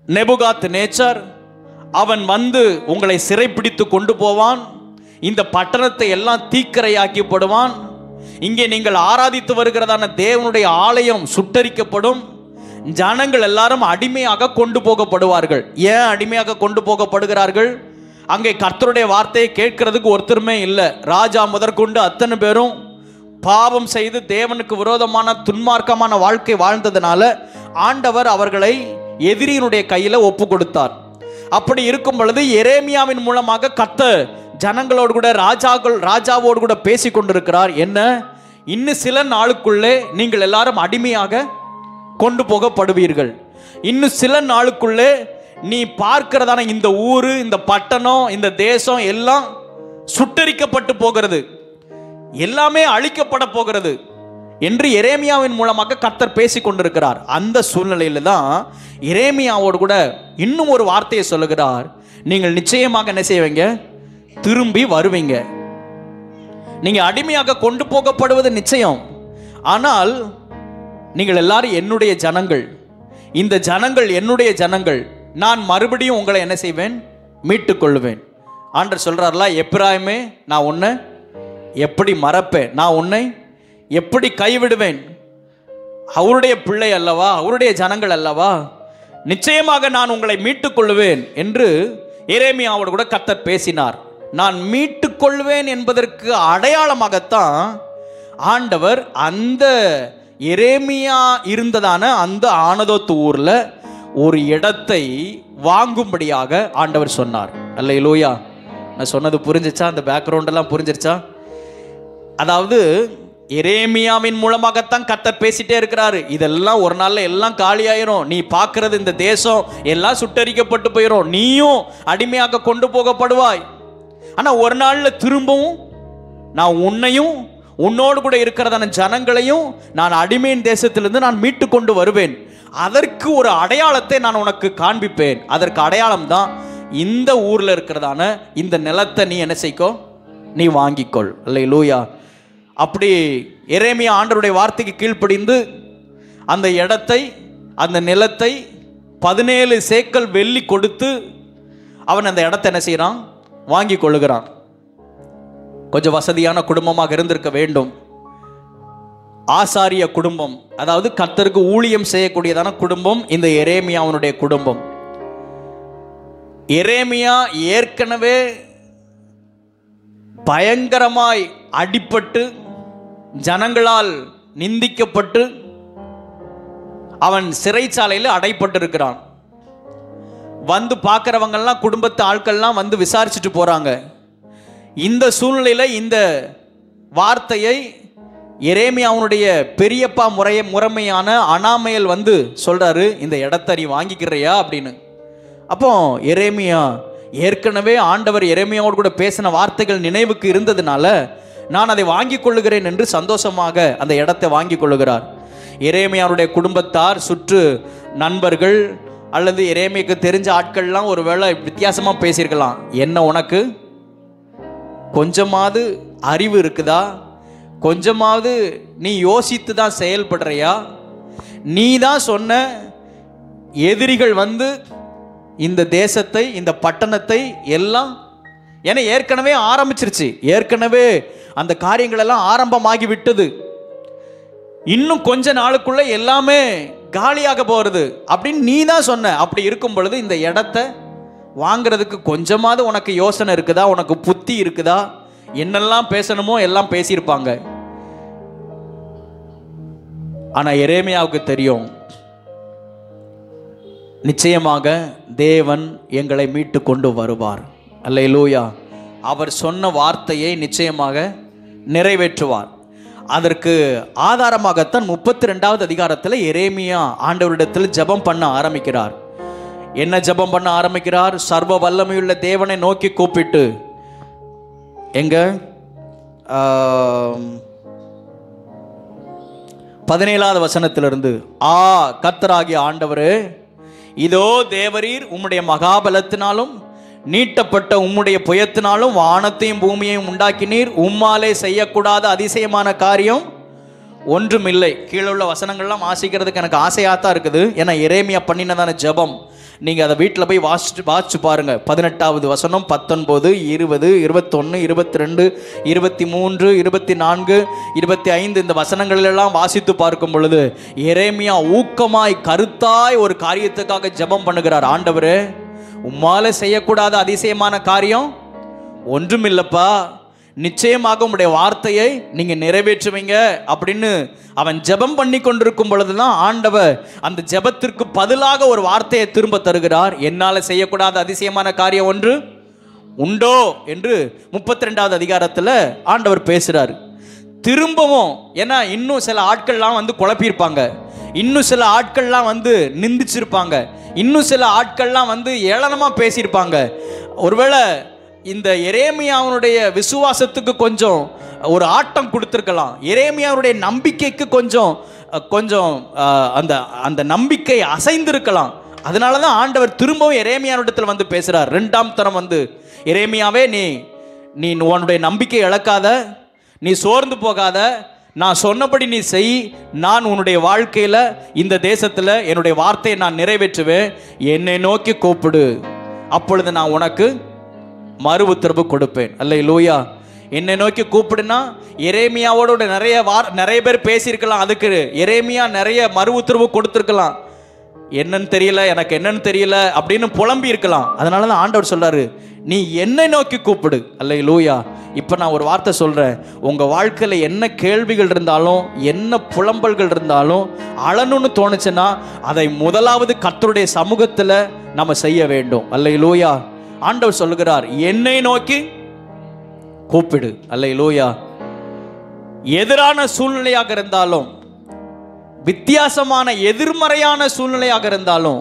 நெபுகாத் நேச்சர் அவன் வந்து உங்களை சிறைப்பிடித்து கொண்டு போவான், இந்த பட்டணத்தை எல்லாம் தீக்கிரையாக்கப்படுவான், இங்கே நீங்கள் ஆராதித்து வருகிறதான தேவனுடைய ஆலயம் சுட்டரிக்கப்படும், ஜனங்கள் எல்லாரும் அடிமையாக கொண்டு போகப்படுவார்கள். ஏன் அடிமையாக கொண்டு போகப்படுகிறார்கள்? அங்கே கர்த்தருடைய வார்த்தையை கேட்கிறதுக்கு ஒருத்தருமே இல்லை. ராஜா முதற்கொண்டு அத்தனை பேரும் பாவம் செய்து தேவனுக்கு விரோதமான துன்மார்க்கமான வாழ்க்கை வாழ்ந்ததுனால ஆண்டவர் அவர்களை எதிரியினுடைய கையில் ஒப்பு கொடுத்தார். அப்படி இருக்கும் பொழுது எரேமியாவின் மூலமாக கர்த்தர் ஜனங்களோடு கூட ராஜாவோடு கூட பேசி கொண்டிருக்கிறார். என்ன, இன்னும் சில நாளுக்குள்ளே நீங்கள் எல்லாரும் அடிமையாக கொண்டு போகப்படுவீர்கள். இன்னும் சில நாளுக்குள்ளே நீ பார்க்கிறதான இந்த ஊரு, இந்த பட்டணம், இந்த தேசம் எல்லாம் சுட்டரிக்கப்பட்டு போகிறது, எல்லாமே அழிக்கப்பட போகிறது என்று எரேமியாவின் மூலமாக கர்த்தர் பேசி கொண்டிருக்கிறார். அந்த சூழ்நிலையில தான் எரேமியாவோடு கூட இன்னும் ஒரு வார்த்தையை சொல்லுகிறார், நீங்கள் நிச்சயமாக என்ன செய்வீங்க? திரும்பி வருவீங்க. நீங்க அடிமையாக கொண்டு போகப்படுவது நிச்சயம். ஆனால் நீங்கள் எல்லாரும் என்னுடைய ஜனங்கள், இந்த ஜனங்கள் என்னுடைய ஜனங்கள், நான் மறுபடியும் உங்களை என்ன செய்வேன்? மீட்டுக் கொள்வேன். ஆண்டவர் சொல்றாருல, எப்பிராயிமே நான் உன்னை எப்படி மறப்பேன், நான் உன்னை எப்படி கைவிடுவேன்? அவருடைய பிள்ளை அல்லவா, அவருடைய ஜனங்கள் அல்லவா, நிச்சயமாக நான் உங்களை மீட்டுக் கொள்வேன் என்று எரேமியாவோடு கூட கர்த்தர் பேசினார். நான் மீட்டுக் கொள்வேன் என்பதற்கு அடையாளமாகத்தான் ஆண்டவர் அந்த எரேமியா இருந்ததான அந்த ஆனதோத் ஊர்ல ஒரு இடத்தை வாங்கும்படியாக ஆண்டவர் சொன்னார். அல்லேலூயா. நான் சொன்னது புரிஞ்சிச்சா? அந்த பேக்ரவுண்ட் எல்லாம் புரிஞ்சிருச்சா? அதாவது எரேமியாவின் மூலமாகத்தான் கர்த்தர் பேசிட்டே இருக்கிறாரு. இதெல்லாம் ஒரு நாள்ல எல்லாம் காலியாயிரும், நீ பார்க்கிறது இந்த தேசம் எல்லாம் சுட்டரிக்கப்பட்டு போயிடும், நீயும் அடிமையாக கொண்டு போகப்படுவாய். ஆனா ஒரு நாள்ல திரும்பவும் நான் உன்னையும் உன்னோடு கூட இருக்கிறதான ஜனங்களையும் நான் அடிமையின் தேசத்திலிருந்து நான் மீட்டு கொண்டு வருவேன். அதற்கு ஒரு அடையாளத்தை நான் உனக்கு காண்பிப்பேன். அதற்கு அடையாளம் தான் இந்த ஊர்ல இருக்கிறதான இந்த நிலத்தை நீ என்ன செய்க்கோ, நீ வாங்கிக்கொள். அல்லேலூயா. அப்படி எரேமியா ஆண்டவருடைய வார்த்தைக்கு கீழ்ப்படிந்து அந்த இடத்தை, அந்த நிலத்தை 17 சேக்கல் வெள்ளி கொடுத்து அவன் அந்த இடத்தை என்ன செய்யறான்? வாங்கி கொள்ளுகிறான். கொஞ்சம் வசதியான குடும்பமாக இருந்திருக்க வேண்டும். ஆசாரிய குடும்பம், அதாவது கர்த்தருக்கு ஊழியம் செய்யக்கூடியதான குடும்பம் இந்த எரேமியாவுடைய குடும்பம். எரேமியா ஏற்கனவே பயங்கரமாய் அடிபட்டு ஜனங்களால் நிந்திக்கப்பட்டு அவன் சிறைச்சாலையில் அடைப்பட்டிருக்கிறான். வந்து பார்க்கிறவங்கெல்லாம், குடும்பத்து ஆட்கள்லாம் வந்து விசாரிச்சுட்டு போறாங்க. இந்த சூழ்நிலையில் இந்த வார்த்தையை எரேமியாவுடைய பெரியப்பா முறைமையான அனாமையல் வந்து சொல்றாரு, இந்த இடத்தை நீ வாங்கிக்கிறியா அப்படின்னு. அப்போ எரேமியா ஏற்கனவே ஆண்டவர் எரேமியாவோடு கூட பேசின வார்த்தைகள் நினைவுக்கு இருந்ததுனால நான் அதை வாங்கி கொள்ளுகிறேன் என்று சந்தோஷமாக அந்த இடத்தை வாங்கி கொள்ளுகிறார். எரேமியாவுடைய குடும்பத்தார், சுற்று நண்பர்கள் அல்லது எரேமியாவுக்கு தெரிஞ்ச ஆட்கள்லாம் ஒருவேளை வித்தியாசமாக பேசியிருக்கலாம். என்ன, உனக்கு கொஞ்சமாவது அறிவு இருக்குதா? கொஞ்சமாவது நீ யோசித்து தான் செயல்படுறியா? நீ தான் சொன்ன எதிரிகள் வந்து இந்த தேசத்தை, இந்த பட்டணத்தை எல்லாம், ஏன்னா ஏற்கனவே ஆரம்பிச்சிருச்சு, ஏற்கனவே அந்த காரியங்கள் எல்லாம் ஆரம்பமாகி விட்டது. இன்னும் கொஞ்ச நாளுக்குள்ள எல்லாமே காலியாக போகிறது அப்படின்னு நீ தான் சொன்ன. அப்படி இருக்கும் பொழுது இந்த இடத்தை வாங்கிறதுக்கு கொஞ்சமாவது உனக்கு யோசனை இருக்குதா? உனக்கு புத்தி இருக்குதா? என்னெல்லாம் பேசணுமோ எல்லாம் பேசியிருப்பாங்க. ஆனா எரேமியாவுக்கு தெரியும், நிச்சயமாக தேவன் எங்களை மீட்டு கொண்டு வருவார். அல்லேலூயா. அவர் சொன்ன வார்த்தையை நிச்சயமாக நிறைவேற்றுவார். அதற்கு ஆதாரமாகத்தான் 32வது அதிகாரத்தில் எரேமியா ஆண்டவரிடத்தில் ஜெபம் பண்ண ஆரம்பிக்கிறார். என்ன ஜெபம் பண்ண ஆரம்பிக்கிறார்? சர்வ வல்லமையுள்ள தேவனை நோக்கி கூப்பிட்டு, எங்க 17வது வசனத்திலிருந்து, கர்த்தராகிய ஆண்டவரே, இதோ தேவரீர் உம்முடைய மகாபலத்தினாலும் நீட்டப்பட்ட உம்முடைய புயத்தினாலும் வானத்தையும் பூமியையும் உண்டாக்கினீர். உம்மாலே செய்யக்கூடாத அதிசயமான காரியம் ஒன்றுமில்லை. கீழே உள்ள வசனங்கள்லாம் வாசிக்கிறதுக்கு எனக்கு ஆசையாகத்தான் இருக்குது. ஏன்னா எரேமியா பண்ணினதான ஜெபம். நீங்கள் அதை வீட்டில் போய் வாசிச்சு பாருங்க. 18வது வசனம், 19, 20, 21, 22, 23, 24, 25 இந்த வசனங்களெல்லாம் வாசித்து பார்க்கும் பொழுது எரேமியா ஊக்கமாய் கருத்தாய் ஒரு காரியத்துக்காக ஜெபம் பண்ணுகிறார். ஆண்டவரே, உம்மால செய்யக்கூடாத அதிசயமான காரியம் ஒன்றுமில்லப்பா, நிச்சயமாக உம்முடைய வார்த்தையை நீங்க நிறைவேற்றுவீங்க அப்படின்னு அவன் ஜெபம் பண்ணி கொண்டிருக்கும் பொழுதுதான் ஆண்டவர் அந்த ஜெபத்திற்கு பதிலாக ஒரு வார்த்தையை திரும்ப தருகிறார். என்னால செய்யக்கூடாத அதிசயமான காரியம் ஒன்று உண்டோ என்று 32வது அதிகாரத்தில் ஆண்டவர் பேசுறார். திரும்பவும், ஏன்னா இன்னும் சில ஆட்கள்லாம் வந்து குழப்பியிருப்பாங்க, இன்னும் சில ஆட்கள்லாம் வந்து நிந்திச்சிருப்பாங்க, இன்னும் சில ஆட்கள்லாம் வந்து ஏளனமாக பேசியிருப்பாங்க. ஒருவேளை இந்த எரேமியாவுடைய விசுவாசத்துக்கு கொஞ்சம் ஒரு ஆட்டம் கொடுத்துருக்கலாம். எரேமியாவுடைய நம்பிக்கைக்கு கொஞ்சம் அந்த அந்த நம்பிக்கை அசைந்திருக்கலாம். அதனால தான் ஆண்டவர் திரும்பவும் எரேமியாவிடத்தில் வந்து பேசுகிறார். 2ஆம் தரம் வந்து, எரேமியாவே, நீ உன்னுடைய நம்பிக்கை இழக்காத, நீ சோர்ந்து போகாத, நான் சொன்னபடி நீ செய். நான் உன்னுடைய வாழ்க்கையில் இந்த தேசத்தில் என்னுடைய வார்த்தையை நான் நிறைவேற்றுவேன். என்னை நோக்கி கூப்பிடு, அப்பொழுது நான் உனக்கு மறு உத்தரவு கொடுப்பேன். அல்லேலூயா. என்னை நோக்கி கூப்பிடுனா, எரேமியாவோட நிறைய பேர் பேசியிருக்கலாம், அதுக்கு எரேமியா நிறைய மறு உத்தரவு கொடுத்துருக்கலாம். என்னன்னு தெரியல, எனக்கு என்னன்னு தெரியல அப்படின்னு புலம்பி இருக்கலாம். அதனால தான் ஆண்டவர் சொல்றாரு, நீ என்னை நோக்கி கூப்பிடு. அல்லேலூயா. இப்போ நான் ஒரு வார்த்தை சொல்கிறேன். உங்கள் வாழ்க்கையில் என்ன கேள்விகள் இருந்தாலும், என்ன புலம்பல்கள் இருந்தாலும், அழணும்னு தோணுச்சுன்னா அதை முதலாவது கர்த்தருடைய சமூகத்தில் நம்ம செய்ய வேண்டும். அல்லேலூயா. ஆண்டவர் சொல்லுகிறார், என்னை நோக்கி கூப்பிடு. அல்லேலூயா. எதிரான சூழ்நிலையாக இருந்தாலும், வித்தியாசமான எதிர்மறையான சூழ்நிலையாக இருந்தாலும்,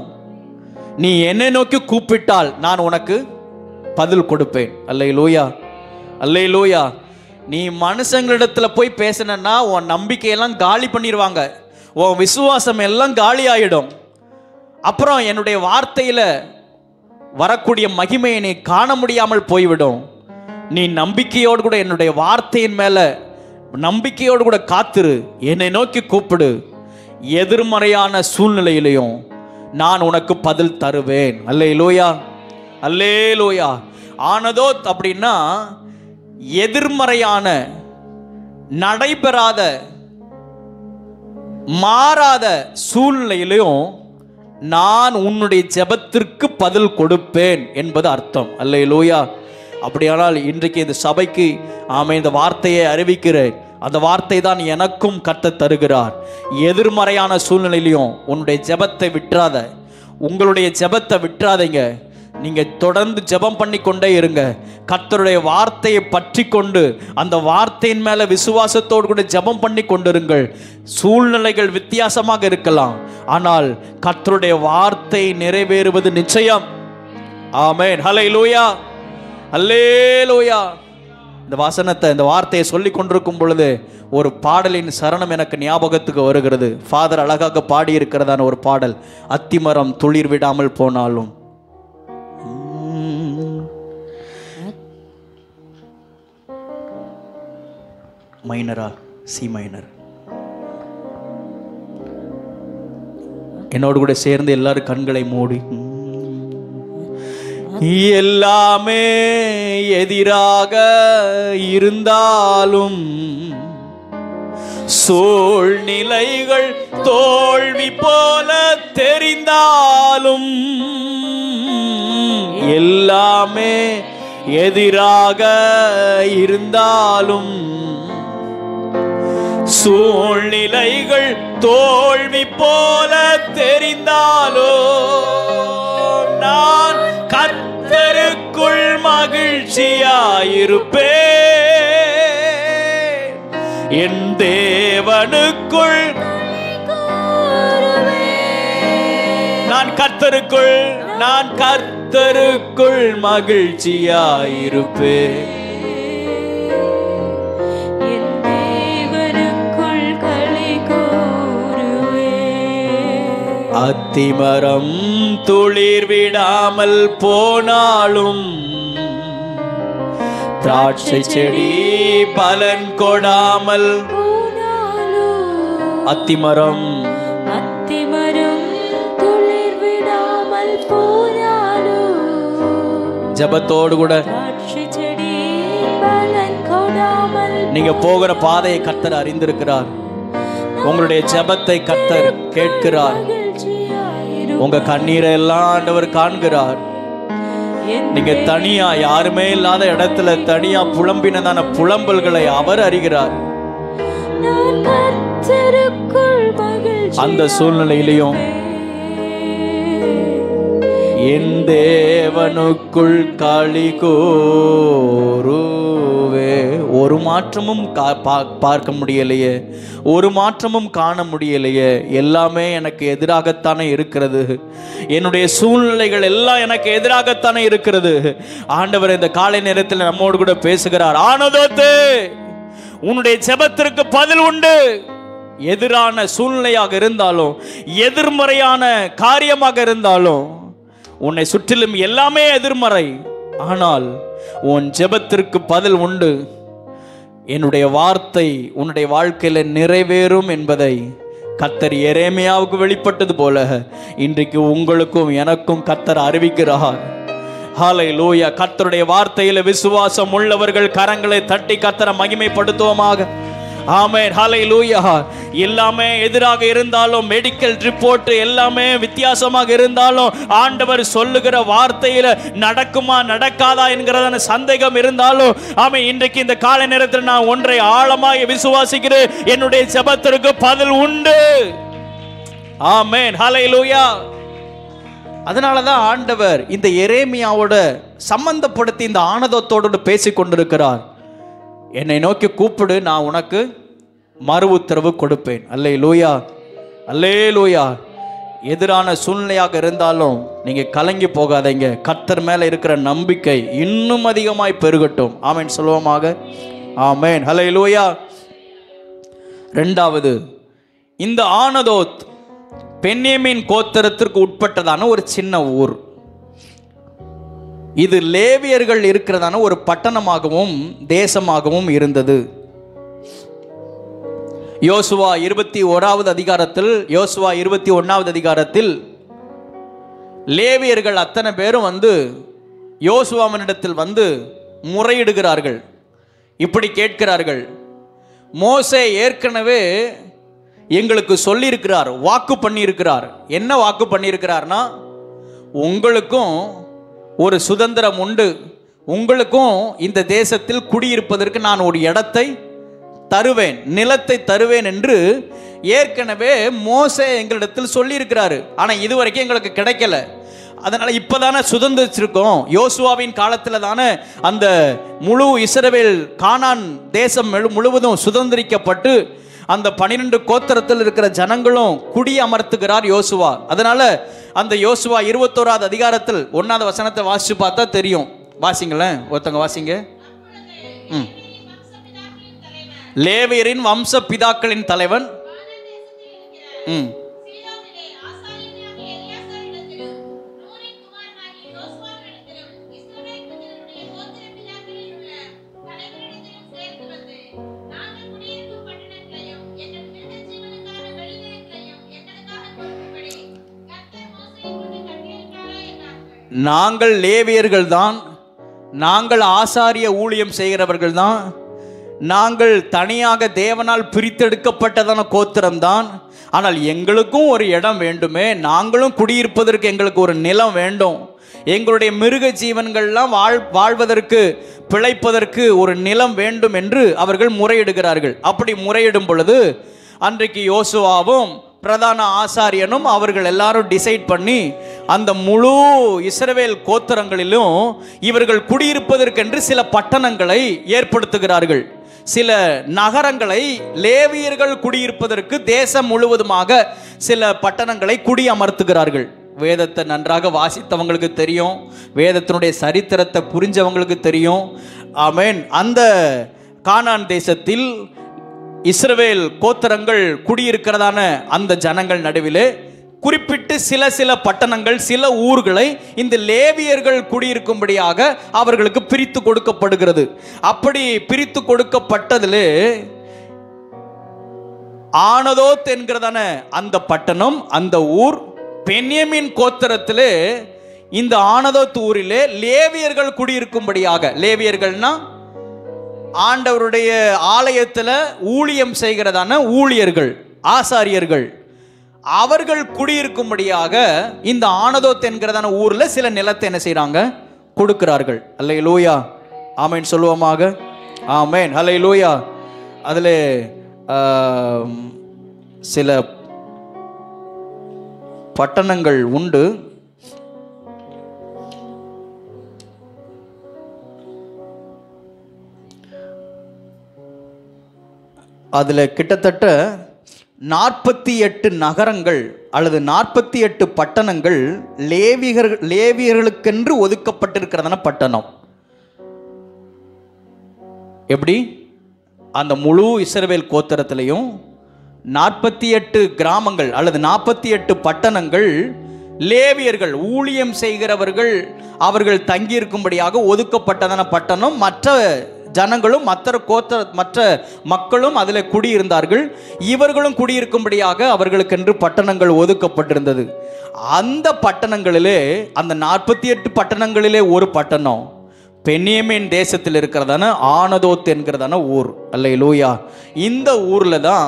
நீ என்னை நோக்கி கூப்பிட்டால் நான் உனக்கு பதில் கொடுப்பேன். அல்லேலூயா. அல்லேலூயா. நீ மனுஷங்களிடத்தில் போய் பேசினா உன் நம்பிக்கையெல்லாம் காலி பண்ணிடுவாங்க, உன் விசுவாசம் எல்லாம் காலி ஆயிடும். அப்புறம் என்னுடைய வார்த்தையில் வரக்கூடிய மகிமையை நீ காண முடியாமல் போய்விடும். நீ நம்பிக்கையோடு கூட என்னுடைய வார்த்தையின் மேலே நம்பிக்கையோடு கூட காத்திரு, என்னை நோக்கி கூப்பிடு. எதிர்மறையான சூழ்நிலையிலையும் நான் உனக்கு பதில் தருவேன். அல்லேலூயா, அல்லேலூயா. ஆனதோத் அப்படின்னா எதிர்மறையான, நடைபெறாத, மாறாத சூழ்நிலையிலும் நான் உன்னுடைய ஜெபத்திற்கு பதில் கொடுப்பேன் என்பது அர்த்தம். அல்லேலூயா. அப்படியானால் இன்றைக்கு இந்த சபைக்கு இந்த வார்த்தையை அறிவிக்கிறேன். அந்த வார்த்தை தான் எனக்கும் கர்த்தர் தருகிறார். எதிர்மறையான சூழ்நிலையிலையும் உன்னுடைய ஜெபத்தை விட்டுறாத, உங்களுடைய ஜெபத்தை விட்டுறாதீங்க. நீங்கள் தொடர்ந்து ஜெபம் பண்ணி கொண்டே இருங்க. கர்த்தருடைய வார்த்தையை பற்றி கொண்டு அந்த வார்த்தையின் மேலே விசுவாசத்தோடு கூட ஜெபம் பண்ணி கொண்டிருங்கள். சூழ்நிலைகள் வித்தியாசமாக இருக்கலாம், ஆனால் கர்த்தருடைய வார்த்தை நிறைவேறுவது நிச்சயம். ஆமென். ஹல்லேலூயா, ஹல்லேலூயா. இந்த வசனத்தை, இந்த வார்த்தையை சொல்லி கொண்டிருக்கும் பொழுது ஒரு பாடலின் சரணம் எனக்கு ஞாபகத்துக்கு வருகிறது. ஃபாதர் அழகாக பாடியிருக்கிறதான ஒரு பாடல், அத்திமரம் துளிர் விடாமல் போனாலும். மைனரா, சி மைனர். என்னோடு கூட சேர்ந்து எல்லாரும் கண்களை மூடி, எல்லாமே எதிராக இருந்தாலும், சூழ்நிலைகள் தோல்வி போல தெரிந்தாலும், எல்லாமே எதிராக இருந்தாலும், சூழ்நிலைகள் தோல்வி போல தெரிந்தாலும், நான் கர்த்தருக்குள் மகிழ்ச்சியாயிருப்பேன், என் தேவனுக்குள் நான் கர்த்தருக்குள் மகிழ்ச்சியாயிருப்பேன். அத்திமரம் துளிர் விடாமல் போனாலும், திராட்சை செடி பலன் கொடாமல், அத்திமரம் துளிர் விடாமல் போனாலும், ஜெபத்தோடு கூட நீங்க போகிற பாதையை கர்த்தர் அறிந்திருக்கிறார். உங்களுடைய ஜெபத்தை கர்த்தர் கேட்கிறார். உங்க கண்ணீரை எல்லாம் ஆண்டவர் காண்கிறார். நீங்க தனியா, யாருமே இல்லாத இடத்துல தனியா புலம்பினதான புலம்பல்களை அவர் அறிகிறார். அந்த சூழ்நிலையிலையும் என் தேவனுக்குள் களி கூறுவே. ஒரு மாற்றமும் பார்க்க முடியலையே, ஒரு மாற்றமும் காண முடியலையே, எல்லாமே எனக்கு எதிராகத்தானே இருக்கிறது, என்னுடைய சூழ்நிலைகள் எல்லாம் எனக்கு எதிராகத்தானே இருக்கிறது. ஆண்டவர் இந்த காலை நேரத்தில் நம்மோடு கூட பேசுகிறார். ஆனதோத்து, உன்னுடைய ஜெபத்திற்கு பதில் உண்டு. எதிரான சூழ்நிலையாக இருந்தாலும், எதிர்மறையான காரியமாக இருந்தாலும், உன்னை சுற்றிலும் எல்லாமே எதிர்மறை, ஆனால் உன் ஜெபத்திற்கு பதில் உண்டு. என்னுடைய வார்த்தை உன்னுடைய வாழ்க்கையில நிறைவேறும் என்பதை கர்த்தர் எரேமியாவுக்கு வெளிப்பட்டது போல இன்றைக்கு உங்களுக்கும் எனக்கும் கர்த்தர் அறிவிக்கிறார். ஹல்லேலூயா. கர்த்தருடைய வார்த்தையில விசுவாசம் உள்ளவர்கள் கரங்களை தட்டி கர்த்தரை மகிமைப்படுத்துவோமாக. ஆமென். ஹல்லேலூயா. எல்லாமே எதிராக இருந்தாலும், மெடிக்கல் ரிப்போர்ட் எல்லாமே வித்தியாசமாக இருந்தாலும், ஆண்டவர் சொல்லுகிற வார்த்தையில நடக்குமா நடக்காதா என்கிறதான சந்தேகம் இருந்தாலும், ஆமென், இன்றைக்கு இந்த காலை நேரத்தில் நான் ஒன்றை ஆழமாக விசுவாசிக்கிறேன், என்னுடைய ஜெபத்திற்கு பதில் உண்டு. ஆமென். ஹல்லேலூயா. அதனாலதான் ஆண்டவர் இந்த எரேமியாவோட சம்பந்தப்படுத்தி இந்த ஆனதத்தோடு பேசி கொண்டிருக்கிறார். என்னை நோக்கி கூப்பிடு, நான் உனக்கு மறு உத்தரவு கொடுப்பேன். அல்லேலூயா, அல்லேலூயா. எதிரான சூழ்நிலையாக இருந்தாலும் நீங்க கலங்கி போகாதீங்க. கர்த்தர் மேல இருக்கிற நம்பிக்கை இன்னும் அதிகமாய் பெருகட்டும். ஆமென் சொல்லுவோமாக. ஆமென். ஹல்லேலூயா. இரண்டாவது, இந்த ஆனதோத் பென்யமீன் கோத்திரத்திற்கு உட்பட்டதான ஒரு சின்ன ஊர். இது லேவியர்கள் இருக்கிறதான ஒரு பட்டணமாகவும் தேசமாகவும் இருந்தது. யோசுவா 21வது அதிகாரத்தில் லேவியர்கள் அத்தனை பேரும் வந்து யோசுவாவினிடத்தில் வந்து முறையிடுகிறார்கள். இப்படி கேட்கிறார்கள், மோசே ஏற்கனவே எங்களுக்கு சொல்லியிருக்கிறார், வாக்கு பண்ணியிருக்கிறார். என்ன வாக்கு பண்ணியிருக்கிறார்னா, உங்களுக்கும் ஒரு சுதந்திரம் உண்டு, உங்களுக்கும் இந்த தேசத்தில் குடியிருப்பதற்கு நான் ஒரு இடத்தை தருவேன், நிலத்தை தருவேன் என்று ஏற்கனவே மோசே எங்களிடத்தில் சொல்லியிருக்கிறாரு. ஆனால் இதுவரைக்கும் எங்களுக்கு கிடைக்கல. அதனால் இப்போ தானே சுதந்திரிச்சிருக்கோம். யோசுவாவின் காலத்தில் தானே அந்த முழு இஸ்ரவேல் கானான் தேசம் முழுவதும் சுதந்திரிக்கப்பட்டு அந்த 12 கோத்திரத்தில் இருக்கிற ஜனங்களும் குடி அமர்த்துகிறார் யோசுவா. அதனால அந்த யோசுவா 21வது அதிகாரத்தில் 1வது வசனத்தை வாசிச்சு பார்த்தா தெரியும். வாசிங்களேன், ஒருத்தங்க வாசிங்க. லேவியரின் வம்ச பிதாக்களின் தலைவன் நாங்கள் லேவியர்கள் தான், நாங்கள் ஆசாரிய ஊழியம் செய்கிறவர்கள் தான், நாங்கள் தனியாக தேவனால் பிரித்தெடுக்கப்பட்டதான கோத்திரம்தான். ஆனால் எங்களுக்கும் ஒரு இடம் வேண்டுமே, நாங்களும் குடியிருப்பதற்கு எங்களுக்கு ஒரு நிலம் வேண்டும், எங்களுடைய மிருக ஜீவன்கள்லாம் வாழ்வதற்கு பிழைப்பதற்கு ஒரு நிலம் வேண்டும் என்று அவர்கள் முறையிடுகிறார்கள். அப்படி முறையிடும் பொழுது அன்றைக்கு யோசுவாவும் பிரதான ஆசாரியனும் அவர்கள் எல்லாரும் டிசைட் பண்ணி அந்த முழு இஸ்ரவேல் கோத்திரங்களிலும் இவர்கள் குடியிருப்பதற்கென்று சில பட்டணங்களை ஏற்படுத்துகிறார்கள். சில நகரங்களை லேவியர்கள் குடியிருப்பதற்கு தேசம் முழுவதுமாக சில பட்டணங்களை குடியமர்த்துகிறார்கள். வேதத்தை நன்றாக வாசித்தவங்களுக்கு தெரியும், வேதத்தினுடைய சரித்திரத்தை புரிஞ்சவங்களுக்கு தெரியும். ஆமென். அந்த கானான் தேசத்தில் இஸ்ரவேல் கோத்திரங்கள் குடியிருக்கிறதான அந்த ஜனங்கள் நடுவிலே குறிப்பிட்டு சில பட்டணங்கள், சில ஊர்களை இந்த லேவியர்கள் குடியிருக்கும்படியாக அவர்களுக்கு பிரித்து கொடுக்கப்படுகிறது. அப்படி பிரித்து கொடுக்கப்பட்டதிலே ஆனதோத் என்கிறதான அந்த பட்டணம், அந்த ஊர் பென்யமீன் கோத்திரத்திலே இந்த ஆனதோத் ஊரிலே லேவியர்கள் குடியிருக்கும்படியாக, லேவியர்கள்னா ஆண்டவருடைய ஆலயத்தில் ஊழியம் செய்கிறதான ஊழியர்கள், ஆசாரியர்கள், அவர்கள் குடியிருக்கும்படியாக இந்த ஆனதோத் என்கிறதான ஊர்ல சில நிலத்தை என்ன செய்றாங்க, கொடுக்கிறார்கள். அல்லேலூயா, ஆமென் சொல்லுவோமாக. ஆமென், அல்லேலூயா. அதில் சில பட்டணங்கள் உண்டு. அதில் கிட்டத்தட்ட 48 நகரங்கள் அல்லது 48 பட்டணங்கள் லேவியர்களுக்கென்று ஒதுக்கப்பட்டிருக்கிறதான பட்டணம். எப்படி? அந்த முழு இஸ்ரவேல் கோத்திரத்திலையும் 48 கிராமங்கள் அல்லது 48 பட்டணங்கள் லேவியர்கள் ஊழியம் செய்கிறவர்கள் அவர்கள் தங்கியிருக்கும்படியாக ஒதுக்கப்பட்டதான பட்டணம். மற்ற ஜனங்களும் மற்ற மக்களும் அதில் குடியிருந்தார்கள். இவர்களும் குடியிருக்கும்படியாக அவர்களுக்கென்று பட்டணங்கள் ஒதுக்கப்பட்டிருந்தது. அந்த பட்டணங்களிலே, அந்த 48 பட்டணங்களிலே ஒரு பட்டணம் பென்யமீன் தேசத்தில் இருக்கிறதான ஆனதோத் என்கிறதான ஊர். அல்லேலூயா. இந்த ஊரில் தான்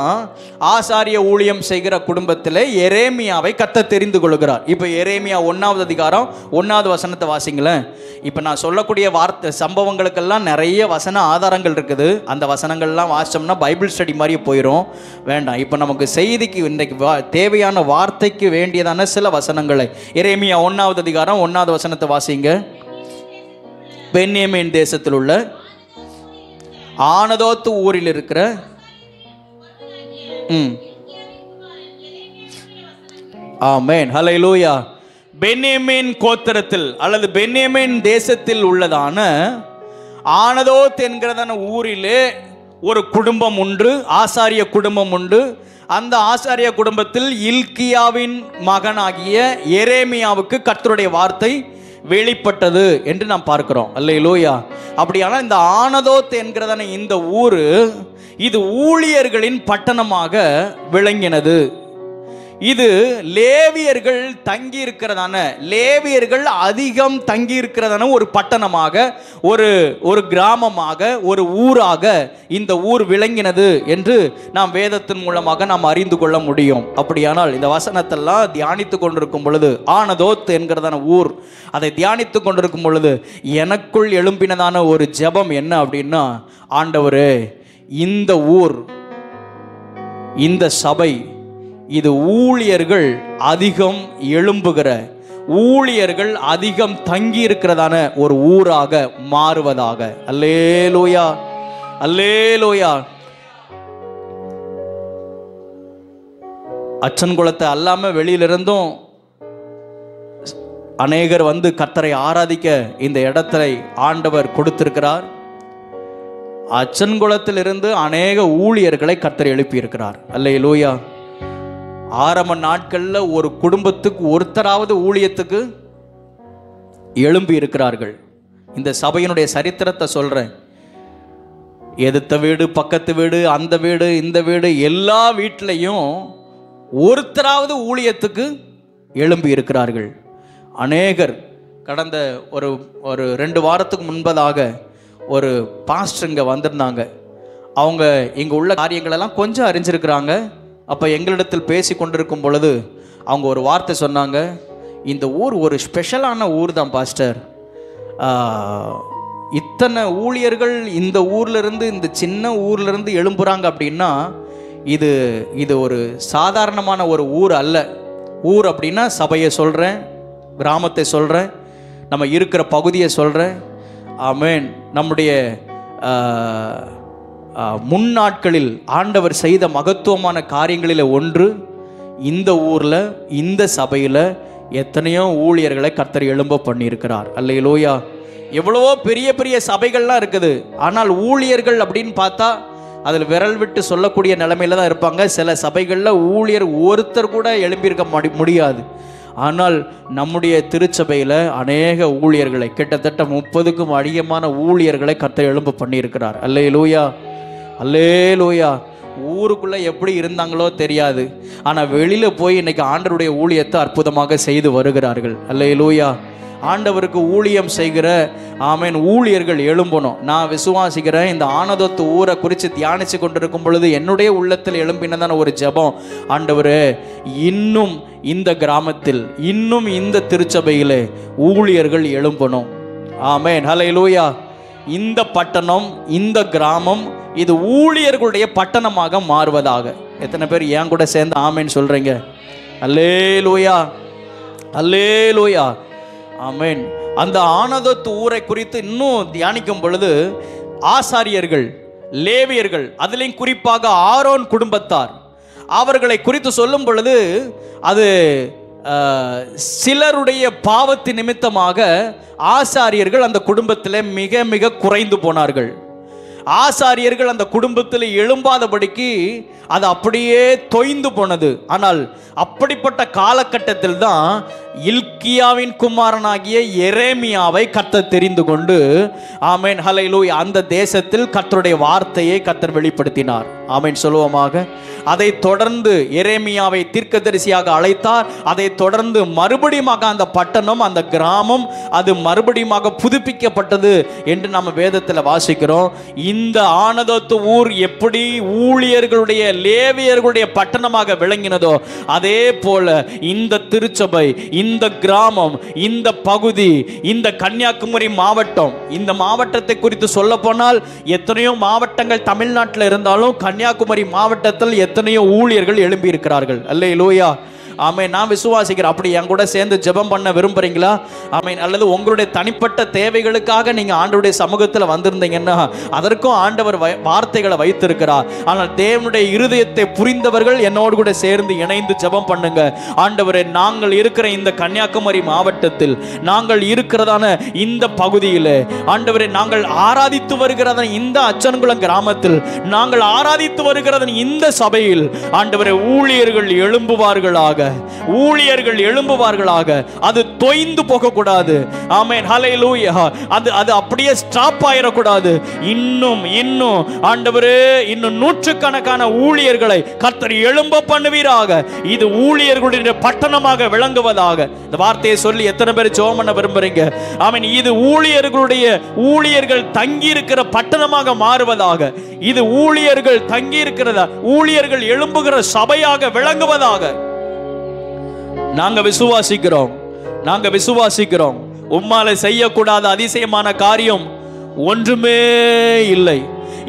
ஆசாரிய ஊழியம் செய்கிற குடும்பத்தில் எரேமியாவை கர்த்தர் தெரிந்து கொள்கிறார். இப்போ எரேமியா 1வது அதிகாரம் 1வது வசனத்தை வாசிங்களேன். இப்போ நான் சொல்லக்கூடிய வார்த்தை சம்பவங்களுக்கெல்லாம் நிறைய வசன ஆதாரங்கள் இருக்குது. அந்த வசனங்கள்லாம் வாசித்தோம்னா பைபிள் ஸ்டடி மாதிரியே போயிடும், வேண்டாம். இப்போ நமக்கு செய்திக்கு இன்றைக்கு தேவையான வார்த்தைக்கு வேண்டியதான சில வசனங்களை எரேமியா 1வது அதிகாரம் 1வது வசனத்தை வாசிங்க. பென்யமீன் தேசத்தில் உள்ள ஆனதோத் ஊரில் இருக்கிற ஆமென், ஹல்லேலூயா. பென்யமீன் கோத்திரத்தில் அல்லது பென்யமீன் தேசத்தில் உள்ளதான ஆனதோத் என்கிறதான ஊரிலே ஒரு குடும்பம் உண்டு, ஆசாரிய குடும்பம் உண்டு. அந்த ஆசாரிய குடும்பத்தில் இல்கியாவின் மகனாகிய எரேமியாவுக்கு கர்த்தருடைய வார்த்தை வெளிப்பட்டது என்று நாம் பார்க்கிறோம். அல்லேலூயா. அப்படியானால் இந்த ஆனதோத் என்கிறதான இந்த ஊர் இது ஊழியர்களின் பட்டணமாக விளங்கினது. இது லேவியர்கள் தங்கி இருக்கிறதான, லேவியர்கள் அதிகம் தங்கி இருக்கிறதான ஒரு பட்டணமாக, ஒரு கிராமமாக, ஒரு ஊராக இந்த ஊர் விளங்கினது என்று நாம் வேதத்தின் மூலமாக நாம் அறிந்து கொள்ள முடியும். அப்படியானால் இந்த வசனத்தெல்லாம் தியானித்து கொண்டிருக்கும் பொழுது, ஆனதோத் என்கிறதான ஊர், அதை தியானித்து கொண்டிருக்கும் பொழுது எனக்குள் எழும்பினதான ஒரு ஜெபம் என்ன அப்படின்னா, ஆண்டவரே, இந்த ஊர், இந்த சபை, இது ஊழியர்கள் அதிகம் எழும்புகிற, ஊழியர்கள் அதிகம் தங்கி இருக்கிறதான ஒரு ஊராக மாறுவதாக. அல்லேலூயா, அல்லேலூயா. அச்சன்குளத்தை அல்லாம வெளியிலிருந்தும் அநேகர் வந்து கர்த்தரை ஆராதிக்க இந்த இடத்தை ஆண்டவர் கொடுத்திருக்கிறார். அச்சன்குளத்திலிருந்து அநேக ஊழியர்களை கர்த்தர் எழுப்பியிருக்கிறார். அல்லேலூயா. ஆரம்ப நாட்கள்ல ஒரு குடும்பத்துக்கு ஒருத்தராவது ஊழியத்துக்கு எழும்பி இருக்கிறார்கள். இந்த சபையினுடைய சரித்திரத்தை சொல்றேன். எதிர்த்த வீடு, பக்கத்து வீடு, அந்த வீடு, இந்த வீடு, எல்லா வீட்டிலையும் ஒருத்தராவது ஊழியத்துக்கு எழும்பி இருக்கிறார்கள். அநேகர் கடந்த ஒரு 2 வாரத்துக்கு முன்பதாக ஒரு பாஸ்டர் இங்கே வந்திருந்தாங்க. அவங்க இங்கே உள்ள காரியங்களெல்லாம் கொஞ்சம் அறிஞ்சிருக்கிறாங்க. அப்போ எங்களிடத்தில் பேசி கொண்டிருக்கும் பொழுது அவங்க ஒரு வார்த்தை சொன்னாங்க, இந்த ஊர் ஒரு ஸ்பெஷலான ஊர் தான் பாஸ்டர். இத்தனை ஊழியர்கள் இந்த ஊர்லேருந்து, இந்த சின்ன ஊர்லேருந்து எழும்புறாங்க அப்படின்னா இது ஒரு சாதாரணமான ஒரு ஊர் அல்ல. ஊர் அப்படின்னா சபையை சொல்கிறேன், கிராமத்தை சொல்கிறேன், நம்ம இருக்கிற பகுதியை சொல்கிறேன். ஆமென். நம்முடைய முன்னாட்களில் ஆண்டவர் செய்த மகத்துவமான காரியங்களில் ஒன்று, இந்த ஊரில், இந்த சபையில் எத்தனையோ ஊழியர்களை கர்த்தர் எழும்ப பண்ணியிருக்கிறார். அல்லேலூயா. எவ்வளவோ பெரிய பெரிய சபைகள்லாம் இருக்குது. ஆனால் ஊழியர்கள் அப்படின்னு பார்த்தா அதில் விரல் விட்டு சொல்லக்கூடிய நிலைமையில தான் இருப்பாங்க. சில சபைகளில் ஊழியர் ஒருத்தர் கூட எழும்பியிருக்க முடியாது. ஆனால் நம்முடைய திருச்சபையில் அநேக ஊழியர்களை, கிட்டத்தட்ட 30க்கும் அதிகமான ஊழியர்களை கர்த்தர் எழும்ப பண்ணியிருக்கிறார். அல்லேலூயா, அல்லேலூயா. ஊருக்குள்ளே எப்படி இருந்தாங்களோ தெரியாது, ஆனால் வெளியில் போய் இன்னைக்கு ஆண்டவருடைய ஊழியத்தை அற்புதமாக செய்து வருகிறார்கள். அல்லேலூயா. ஆண்டவருக்கு ஊழியம் செய்கிற ஆமென் ஊழியர்கள் எழும்பணும். நான் விசுவாசிக்கிறேன். இந்த ஆனதோத்து ஊரை குறித்து தியானித்து கொண்டிருக்கும் பொழுது என்னுடைய உள்ளத்தில் எழும்பினதான ஒரு ஜெபம், ஆண்டவரே, இன்னும் இந்த கிராமத்தில், இன்னும் இந்த திருச்சபையிலே ஊழியர்கள் எழும்பணும். ஆமென், ஹல்லேலூயா. இந்த பட்டணம், இந்த கிராமம், இது ஊழியர்களுடைய பட்டணமாக மாறுவதாக. எத்தனை பேர் என் கூட சேர்ந்து ஆமென் சொல்றீங்க? அல்லேலூயா, அல்லேலூயா, ஆமென். அந்த ஆனதோத்து ஊரை குறித்து இன்னும் தியானிக்கும் பொழுது ஆசாரியர்கள், லேவியர்கள், அதிலையும் குறிப்பாக ஆரோன் குடும்பத்தார், அவர்களை குறித்து சொல்லும் பொழுது அது சிலருடைய பாவத்தின் நிமித்தமாக ஆசாரியர்கள் அந்த குடும்பத்தில் மிக மிக குறைந்து போனார்கள். ஆசாரியர்கள் அந்த குடும்பத்தில் எழும்பாதபடிக்கு அது அப்படியே தொய்ந்து போனது. ஆனால் அப்படிப்பட்ட காலகட்டத்தில் தான் இல்கியாவின் குமாரனாகிய எரேமியாவை கர்த்தர் தெரிந்து கொண்டு, ஆமென், ஹல்லேலூயா, அந்த தேசத்தில் கர்த்தருடைய வார்த்தையை கர்த்தர் வெளிப்படுத்தினார். ஆமென் சொல்லுவோமாக. அதை தொடர்ந்து எரேமியாவை தீர்க்கதரிசியாக அழைத்தார். அதை தொடர்ந்து மறுபடியும் அந்த பட்டணம், அந்த கிராமம், அது மறுபடியும் புதுப்பிக்கப்பட்டது என்று நம்ம வேதத்தில் வாசிக்கிறோம். இந்த ஆனதோத்து ஊர் எப்படி ஊழியர்களுடைய, லேவியர்களுடைய பட்டணமாக விளங்கினதோ அதே போல இந்த திருச்சபை, இந்த கிராமம், இந்த பகுதி, இந்த கன்னியாகுமரி மாவட்டம், இந்த மாவட்டத்தை குறித்து சொல்ல போனால் எத்தனையோ மாவட்டங்கள் தமிழ்நாட்டில் இருந்தாலும் கன்னியாகுமரி மாவட்டத்தில் எத்தனையோ ஊழியர்கள் எழும்பி இருக்கிறார்கள். அல்லேலூயா, ஆமென். நான் விசுவாசிக்கிறேன். அப்படி என் கூட சேர்ந்து ஜெபம் பண்ண விரும்புறீங்களா? ஆமென். அல்லது உங்களுடைய தனிப்பட்ட தேவைகளுக்காக நீங்க ஆண்டவருடைய சமூகத்தில் வந்திருந்தீங்கன்னா அதற்கும் ஆண்டவர் வார்த்தைகளை வைத்திருக்கிறார். ஆனால் தேவனுடைய இருதயத்தை புரிந்தவர்கள் என்னோடு கூட சேர்ந்து இணைந்து ஜெபம் பண்ணுங்க. ஆண்டவரே, நாங்கள் இருக்கிற இந்த கன்னியாகுமரி மாவட்டத்தில், நாங்கள் இருக்கிறதான இந்த பகுதியில், ஆண்டவரே, நாங்கள் ஆராதித்து வருகிறத இந்த அச்சன்குளம் கிராமத்தில், நாங்கள் ஆராதித்து வருகிறத இந்த சபையில், ஆண்டவரே, ஊழியர்கள் எழும்புவார்களாக. ஊழியர்கள் எழும்புவார்களாக. அது தொய்ந்து போகக்கூடாது. ஆமென், ஹல்லேலூயா. அது அப்படியே ஸ்டாப் ஆயிடக்கூடாது. இன்னும் ஆண்டவரே, இன்னும் நூற்றுக்கணக்கான ஊழியர்களை கர்த்தர் எழும்ப பண்ணுவீராக. இது ஊழியர்களுடைய பட்டணமாக விளங்குவதாக. இந்த வார்த்தையை சொல்லி எத்தனை பேர் ஜெபம் பண்ண விரும்புறீங்க? ஆமென். இது ஊழியர்கள் தங்கி இருக்கிற பட்டணமாக மாறுவதாக. இது ஊழியர்கள் தங்கி இருக்கிறதா, ஊழியர்கள் எழும்புகிற சபையாக விளங்குவதாக. நாங்க விசுவாசிக்கிறோம். உம்மால செய்யக்கூடாத அதிசயமான காரியம் ஒன்றுமே இல்லை.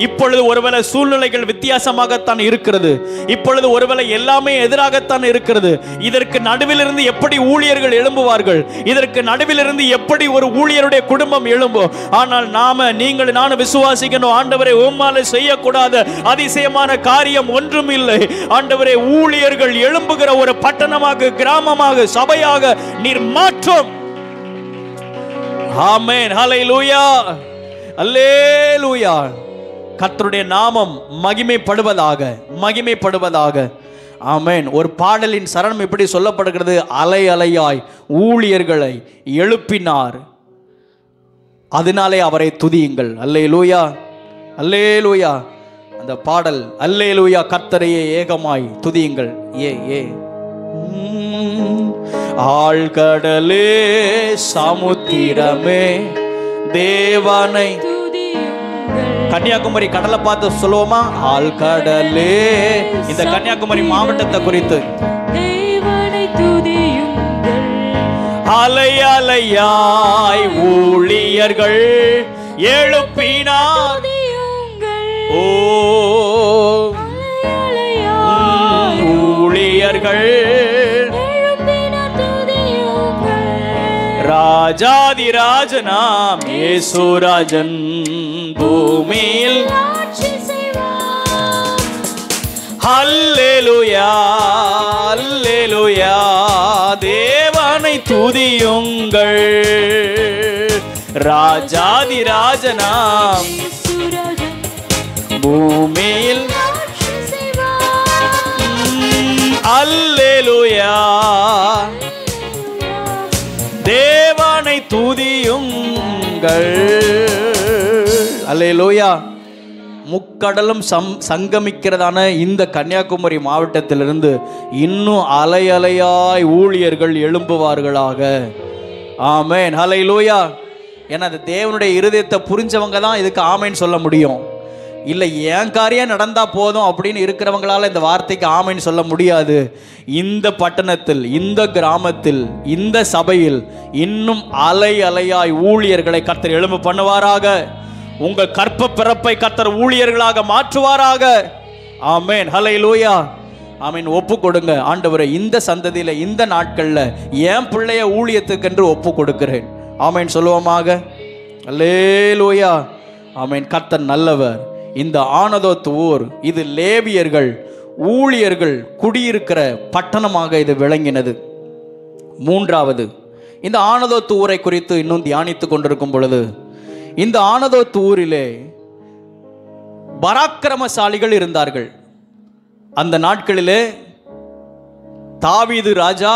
இப்பொழுது ஒருவேளை சூழ்நிலைகள் வித்தியாசமாகத்தான் இருக்கிறது. இப்பொழுது ஒருவேளை எல்லாமே எதிராகத்தான் இருக்கிறது. இதற்கு நடுவிலிருந்து எப்படி ஊழியர்கள் எழும்புவார்கள்? இதற்கு நடுவிலிருந்து எப்படி ஒரு ஊழியருடைய குடும்பம் எழும்பும்? ஆனால் நீங்கள் நானும் விசுவாசிக்கணும். ஆண்டவரே, உம்மால செய்யக்கூடாத அதிசயமான காரியம் ஒன்றும் இல்லை. ஆண்டவரே, ஊழியர்கள் எழும்புகிற ஒரு பட்டணமாக, கிராமமாக, சபையாக நீர் மாற்றும். ஆமென், ஹல்லேலூயா, அல்லேலூயா. கர்த்தருடைய நாமம் மகிமைப்படுவதாக. ஆமென். ஒரு பாடலின் சரணம் இப்படி சொல்லப்படுகிறது: அலை அலையாய் ஊழியர்களை எழுப்பினார், அதனாலே அவரை துதியுங்கள். அல்லேலூயா, அல்லேலூயா. அந்த பாடல் அல்லேலூயா, கர்த்தரையே ஏகமாய் துதியுங்கள். ஆழ்கடலே சமுத்திரமே தேவனை. கன்னியாகுமரி கடலை பார்த்து சொல்லுவோமா? ஆழ்கடலே. இந்த கன்னியாகுமரி மாவட்டத்தை குறித்து தேவனை துதியுங்கள். அலை அலையாய் ஊழியர்கள் எழுப்பினார். ஓ ஊழியர்கள் ராஜாதிராஜனாம் இயேசுராஜன் பூமியில் ஹல்லேலூயா, அல்லேலூயா. தேவனை துதியுங்கள். ராஜாதிராஜனாம் பூமியில் அல்லேலூயா. தேவனை துதியுங்கள். அல்லேலூயா. முக்கடலும் சங்கமிக்கிறதான இந்த கன்னியாகுமரி மாவட்டத்திலிருந்து இன்னும் அலை அலையாய் ஊழியர்கள் எழும்புவார்களாக. ஆமென், ஹல்லேலூயா. ஏன்னா அது தேவனுடைய இருதயத்தை புரிஞ்சவங்க தான் இதுக்கு ஆமென் சொல்ல முடியும். இல்லை என் காரியம் நடந்தா போதும் அப்படின்னு இருக்கிறவங்களால இந்த வார்த்தைக்கு ஆமென் சொல்ல முடியாது. இந்த பட்டணத்தில், இந்த கிராமத்தில், இந்த சபையில் இன்னும் அலை அலையாய் ஊழியர்களை கர்த்தர் எழும்ப பண்ணுவாராக. உங்கள் கற்ப பிறப்பை கர்த்தர் ஊழியர்களாக மாற்றுவாராக. ஆமென், ஹல்லேலூயா. ஆமென். ஒப்பு கொடுங்க. ஆண்டவரே, இந்த சந்ததியில், இந்த நாட்களில் என் பிள்ளைய ஊழியத்துக்கென்று ஒப்பு கொடுக்கிறேன். ஆமென் சொல்லுவோமாக. அல்லேலூயா. ஆமென். கர்த்தர் நல்லவர். இந்த ஆனதோத் ஊர் இது லேவியர்கள், ஊழியர்கள் குடியிருக்கிற பட்டணமாக இது விளங்கினது. மூன்றாவது, இந்த ஆனதோத் ஊரை குறித்து இன்னும் தியானித்து கொண்டிருக்கும் பொழுது, இந்த ஆனதோத் ஊரிலே பராக்கிரமசாலிகள் இருந்தார்கள். அந்த நாட்களிலே தாவீது ராஜா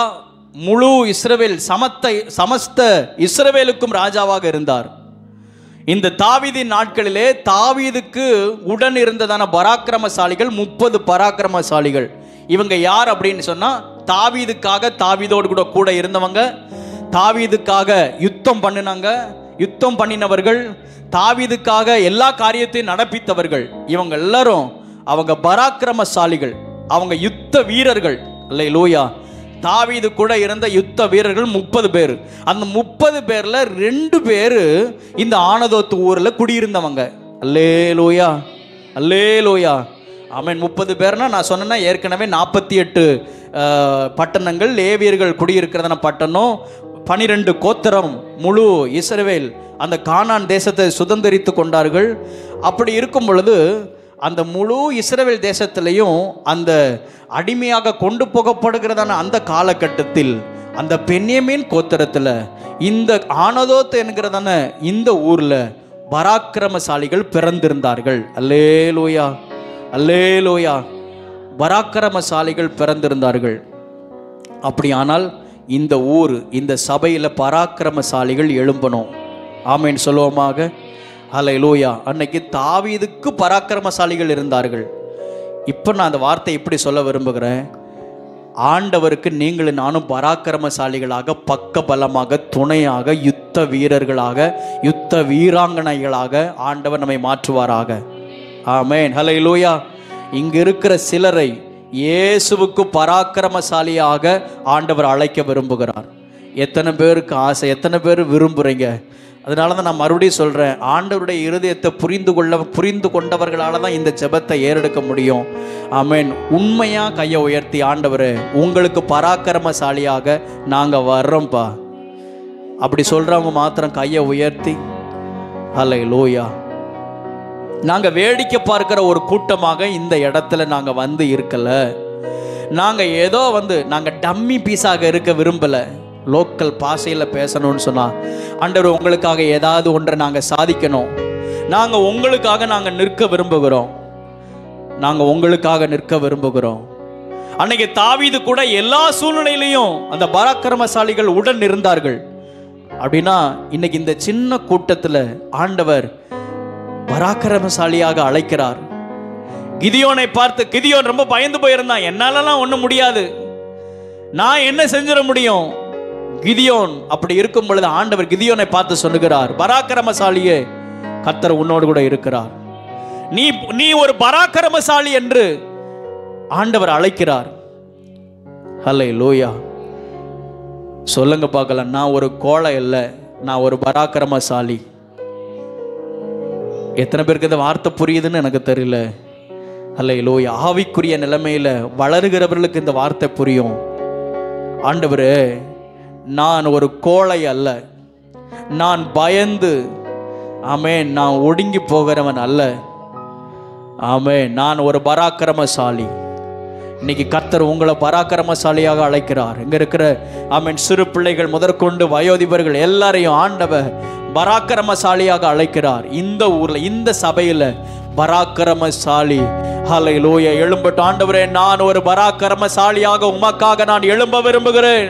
முழு இஸ்ரவேல், சமஸ்த இஸ்ரவேலுக்கும் ராஜாவாக இருந்தார். இந்த தாவீதின் நாட்களிலே தாவீதுக்கு உடன் இருந்ததான பராக்கிரமசாலிகள் 30 பராக்கிரமசாலிகள். இவங்க யார் அப்படின்னு சொன்னா, தாவீதுக்காக தாவீதோடு கூட இருந்தவங்க, தாவீதுக்காக யுத்தம் பண்ணினவர்கள், தாவீதுக்காக எல்லா காரியத்தையும் நடப்பித்தவர்கள். இவங்க எல்லாரும் அவங்க பராக்கிரமசாலிகள், அவங்க யுத்த வீரர்கள். அல்லேலூயா. தாவீது கூட இருந்த யுத்த வீரர்கள் 30 பேர். அந்த 30 பேர்ல 2 பேர் இந்த ஆனதோத் ஊர்ல குடியிருந்தவங்க. அல்லேலூயா, அல்லேலூயா. ஆமென். 30 பேர்னா நான் சொன்னேன்னா ஏற்கனவே 48 பட்டணங்கள் லேவியர்கள் குடியிருக்கிறதான பட்டணம், 12 கோத்திரம், முழு இஸ்ரவேல் அந்த கானான் தேசத்தை சுதந்திரித்து கொண்டார்கள். அப்படி இருக்கும் பொழுது அந்த முழு இஸ்ரவேல் தேசத்திலையும் அந்த அடிமையாக கொண்டு போகப்படுகிறதான அந்த காலகட்டத்தில் அந்த பென்யமீன் கோத்திரத்தில் இந்த ஆனதோத் என்கிறதான இந்த ஊரில் பராக்கிரமசாலிகள் பிறந்திருந்தார்கள். அல்லேலூயா, அல்லேலூயா. பராக்கிரமசாலிகள் பிறந்திருந்தார்கள். அப்படியானால் இந்த ஊர், இந்த சபையில் பராக்கிரமசாலிகள் எழும்பணும். ஆமேன் சொல்லுவோமாக. ஹல்லேலூயா. அன்னைக்கு தாவீதுக்கு பராக்கிரமசாலிகள் இருந்தார்கள். இப்போ நான் அந்த வார்த்தை இப்படி சொல்ல விரும்புகிறேன், ஆண்டவருக்கு நீங்களும் நானும் பராக்கிரமசாலிகளாக, பக்க பலமாக, துணையாக, யுத்த வீரர்களாக, யுத்த வீராங்கனைகளாக ஆண்டவர் நம்மை மாற்றுவாராக. ஆமேன் ஹல்லேலூயா. இங்கு இருக்கிற சிலரை இயேசுவுக்கு பராக்கிரமசாலியாக ஆண்டவர் அழைக்க விரும்புகிறார். எத்தனை பேருக்கு ஆசை, எத்தனை பேர் விரும்புகிறீங்க? அதனால தான் நான் மறுபடியும் சொல்கிறேன், ஆண்டவருடைய இருதயத்தை புரிந்து கொண்டவர்களால் தான் இந்த ஜெபத்தை ஏறெடுக்க முடியும். ஆமேன். உண்மையாக கையை உயர்த்தி, ஆண்டவரே உங்களுக்கு பராக்கிரமசாலியாக நாங்கள் வர்றோம்ப்பா அப்படி சொல்கிறவங்க மாத்திரம் கையை உயர்த்தி ஹல்லேலூயா. நாங்கள் வேடிக்கை பார்க்குற ஒரு கூட்டமாக இந்த இடத்துல நாங்கள் வந்து இருக்கலை. நாங்கள் ஏதோ நாங்கள் டம்மி பீஸாக இருக்க விரும்பலை. லோக்கல் பாஷையில் பேசணும்னு சொன்னால், ஆண்டவர் உங்களுக்காக ஏதாவது ஒன்றை நாங்கள் சாதிக்கணும், நாங்கள் உங்களுக்காக நாங்கள் நிற்க விரும்புகிறோம், நாங்கள் உங்களுக்காக நிற்க விரும்புகிறோம். அன்னைக்கு தாவீது கூட எல்லா சூழ்நிலையிலையும் அந்த பராக்கிரமசாலிகள் உடன் இருந்தார்கள். அப்படின்னா இன்னைக்கு இந்த சின்ன கூட்டத்தில் ஆண்டவர் பராக்கிரமசாலியாக அழைக்கிறார். கிதியோனை பார்த்து, கிதியோன் ரொம்ப பயந்து போயிருந்தான், என்னாலலாம் ஒன்றும் முடியாது, நான் என்ன செஞ்சிட முடியும். கிதியோன் அப்படி இருக்கும் பொழுது ஆண்டவர் கிதியோனை பார்த்து சொல்லுகிறார், பராக்கிரமசாலியே கர்த்தர் உன்னோடு கூட இருக்கிறார், நீ ஒரு பராக்கிரமசாலி என்று ஆண்டவர் அழைக்கிறார். ஹல்லேலூயா. சொல்லுங்க பார்க்கலாம், நான் ஒரு கோழை இல்லை, நான் ஒரு பராக்கிரமசாலி. எத்தனை பேருக்கு இந்த வார்த்தை புரியுதுன்னு எனக்கு தெரியல. ஹல்லேலூயா. ஆவிக்குரிய நிலைமையில வளருகிறவர்களுக்கு இந்த வார்த்தை புரியும். ஆண்டவரே, நான் ஒரு கோழை அல்ல, நான் பயந்து ஆமென் நான் ஒடுங்கி போகிறவன் அல்ல. ஆமென், நான் ஒரு பராக்கிரமசாலி. இன்னைக்கு கர்த்தர் உங்களை பராக்கிரமசாலியாக அழைக்கிறார். இங்க இருக்கிற ஆமென் சிறு பிள்ளைகள் முதற்கொண்டு வயோதிபர்கள் எல்லாரையும் ஆண்டவர் பராக்கிரமசாலியாக அழைக்கிறார். இந்த ஊர்ல, இந்த சபையில பராக்கிரமசாலி ஹல்லேலூயா எழும்பட்டு. ஆண்டவரே, நான் ஒரு பராக்கிரமசாலியாக உமக்காக நான் எழும்ப விரும்புகிறேன்.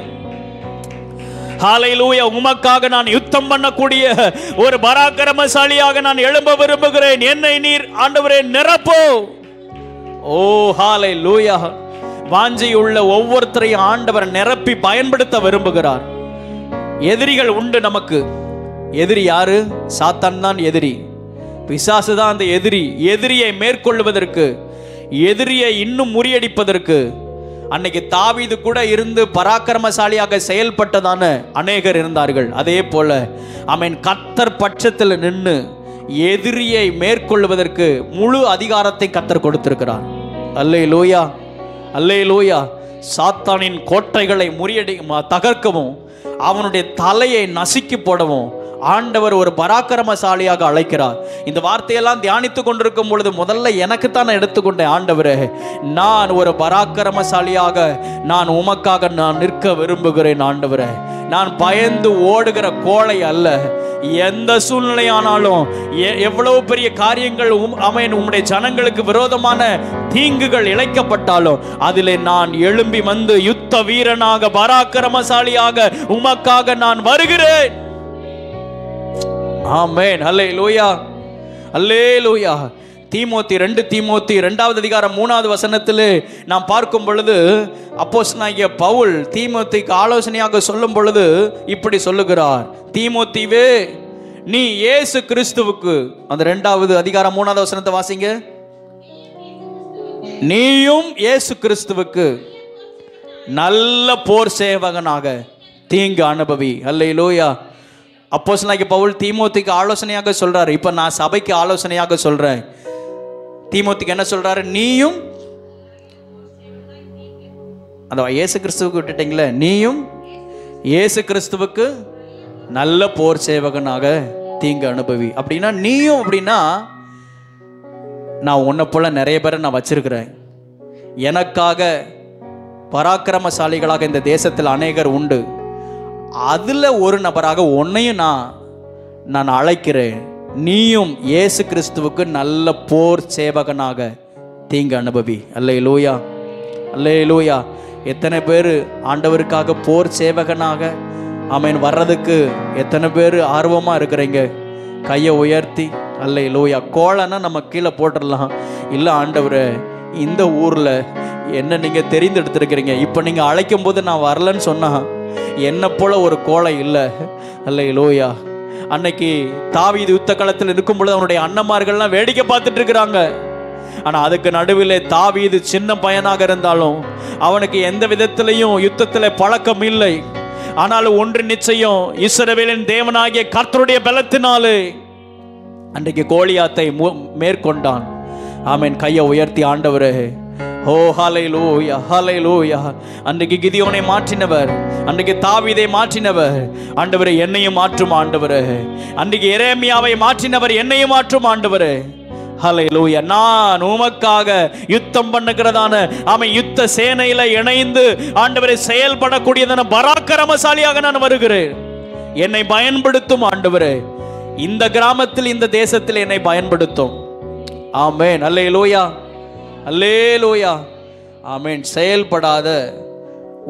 ஹல்லேலூயா. உமக்காக நான் யுத்தம் பண்ணக்கூடிய ஒரு பராக்கிரமசாலியாக நான் எழும்ப விரும்புகிறேன். என்னை நீர் ஆண்டவரே நிரப்போ. ஓ ஹல்லேலூயா. வாஞ்சையுள்ள ஒவ்வொருத்தரையும் ஆண்டவர் நிரப்பி பயன்படுத்த விரும்புகிறார். எதிரிகள் உண்டு நமக்கு. எதிரி யாரு? சாத்தான் தான் எதிரி, பிசாசு தான் அந்த எதிரி. எதிரியை மேற்கொள்வதற்கு, எதிரியை இன்னும் முறியடிப்பதற்கு அன்னைக்கு தாவீது கூட இருந்து பராக்கிரமசாலியாக செயல்பட்டதான அநேகர் இருந்தார்கள். அதே போல ஆமென் கர்த்தர் பட்சத்தில் நின்று எதிரியை மேற்கொள்வதற்கு முழு அதிகாரத்தை கர்த்தர் கொடுத்திருக்கிறார். அல்லேலூயா, அல்லேலூயா. சாத்தானின் கோட்டைகளை தகர்க்கவும் அவனுடைய தலையை நசுக்கி போடவும் ஆண்டவர் ஒரு பராக்கிரமசாலியாக அழைக்கிறார். இந்த வார்த்தையெல்லாம் தியானித்து கொண்டிருக்கும் பொழுது முதல்ல எனக்கு தான் எடுத்துக்கொண்டேன், ஆண்டவரே, நான் ஒரு பராக்கிரமசாலியாக நான் உமக்காக நான் நிற்க விரும்புகிறேன். ஆண்டவரே, நான் பயந்து ஓடுகிற கோழை அல்ல. எந்த சூழ்நிலையானாலும், எவ்வளவு பெரிய காரியங்கள் ஆமென் உம்முடைய ஜனங்களுக்கு விரோதமான தீங்குகள் இழைக்கப்பட்டாலும் அதிலே நான் எழும்பி வந்து யுத்த வீரனாக பராக்கிரமசாலியாக உமக்காக நான் வருகிறேன். ஆமென். அல்லேலூயா, அல்லேலூயா. தீமோத்தி 2 தீமோத்தி 2வது அதிகாரம் 3வது வசனத்திலே நாம் பார்க்கும் பொழுது அப்போஸ்தலனாகிய பவுல் தீமோத்திக்கு ஆலோசனையாக சொல்லும் பொழுது இப்படி சொல்லுகிறார், தீமோத்திவே, நீ இயேசு கிறிஸ்துவுக்கு, அந்த 2வது அதிகாரம் 3வது வசனத்தை வாசிங்க. நீயும் இயேசு கிறிஸ்துவுக்கு நல்ல போர் சேவகனாக தீங்கு அனுபவி. அல்லேலூயா. அப்போஸ்தலனாகிய பவுல் தீமோத்திக்கு ஆலோசனையாக சொல்றாரு. இப்ப நான் சபைக்கு ஆலோசனையாக சொல்றேன். தீமோத்திக்கு என்ன சொல்றாரு? நீயும் அந்த இயேசு கிறிஸ்துவுக்கு விட்டுட்டீங்களே, நீயும் இயேசு கிறிஸ்துவுக்கு நல்ல போர் சேவகனாக தீங்கு அனுபவி. அப்படின்னா நீயும், அப்படின்னா நான் உன்னை போல நிறைய பேரை நான் வச்சிருக்கிறேன். எனக்காக பராக்கிரமசாலிகளாக இந்த தேசத்தில் அநேகர் உண்டு. அதில் ஒரு நபராக உன்னையும் நான் அழைக்கிறேன். நீயும் இயேசு கிறிஸ்துவுக்கு நல்ல போர் சேவகனாக தீங்கு அனுபவி. அல்லேலூயா, அல்லேலூயா. எத்தனை பேர் ஆண்டவருக்காக போர் சேவகனாக ஆமென் வர்றதுக்கு எத்தனை பேர் ஆர்வமாக இருக்கிறீங்க? கையை உயர்த்தி அல்லேலூயா. கோலன்னா நம்ம கீழே போட்டுடலாம். இல்லை ஆண்டவரே, இந்த ஊரில் என்ன நீங்கள் தெரிந்தெடுத்துருக்கிறீங்க, இப்போ நீங்கள் அழைக்கும் போது நான் வரலன்னு சொன்னால் என்னை போல ஒரு கோலை இல்லை. அல்லேலூயா. அன்னைக்கு தாவீது யுத்த களத்தில் இருக்கும் பொழுது அவனுடைய அண்ணன்மார்கள்லாம் வேடிக்கை பார்த்துட்டு இருக்கிறாங்க. ஆனால் அதுக்கு நடுவில் தாவீது சின்ன பையனாக இருந்தாலும் அவனுக்கு எந்த விதத்திலையும் யுத்தத்தில் பழக்கம் இல்லை. ஆனாலும் ஒன்று நிச்சயம், இஸ்ரவேலின் தேவனாகிய கர்த்தருடைய பலத்தினாலே அன்றைக்கு கோலியாத்தை மேற்கொண்டான். ஆமென். கையை உயர்த்தி ஆண்டவரே, ஓ ஹல்லேலூயா, ஹல்லேலூயா. அன்றைக்கு கிதியோனை மாற்றினவர், அன்றைக்கு தாவீதை மாற்றினவர், ஆண்டவரே என்னையும் மாற்றும் ஆண்டவரே. அன்றைக்கு எரேமியாவை மாற்றினவர், என்னையும் மாற்றும் ஆண்டவரே. ஹல்லேலூயா. நான் உமக்காக யுத்தம் பண்ணுகிறதான யுத்த சேனையில இணைந்து ஆண்டவரை செயல்படக்கூடியதான பராக்கிரமசாலியாக நான் வருகிறேன். என்னை பயன்படுத்தும் ஆண்டவரே. இந்த கிராமத்தில், இந்த தேசத்தில் என்னை பயன்படுத்தும். ஆமென். அல்லேலூயா, அல்லேலூயா. ஆமென். செயல்படாத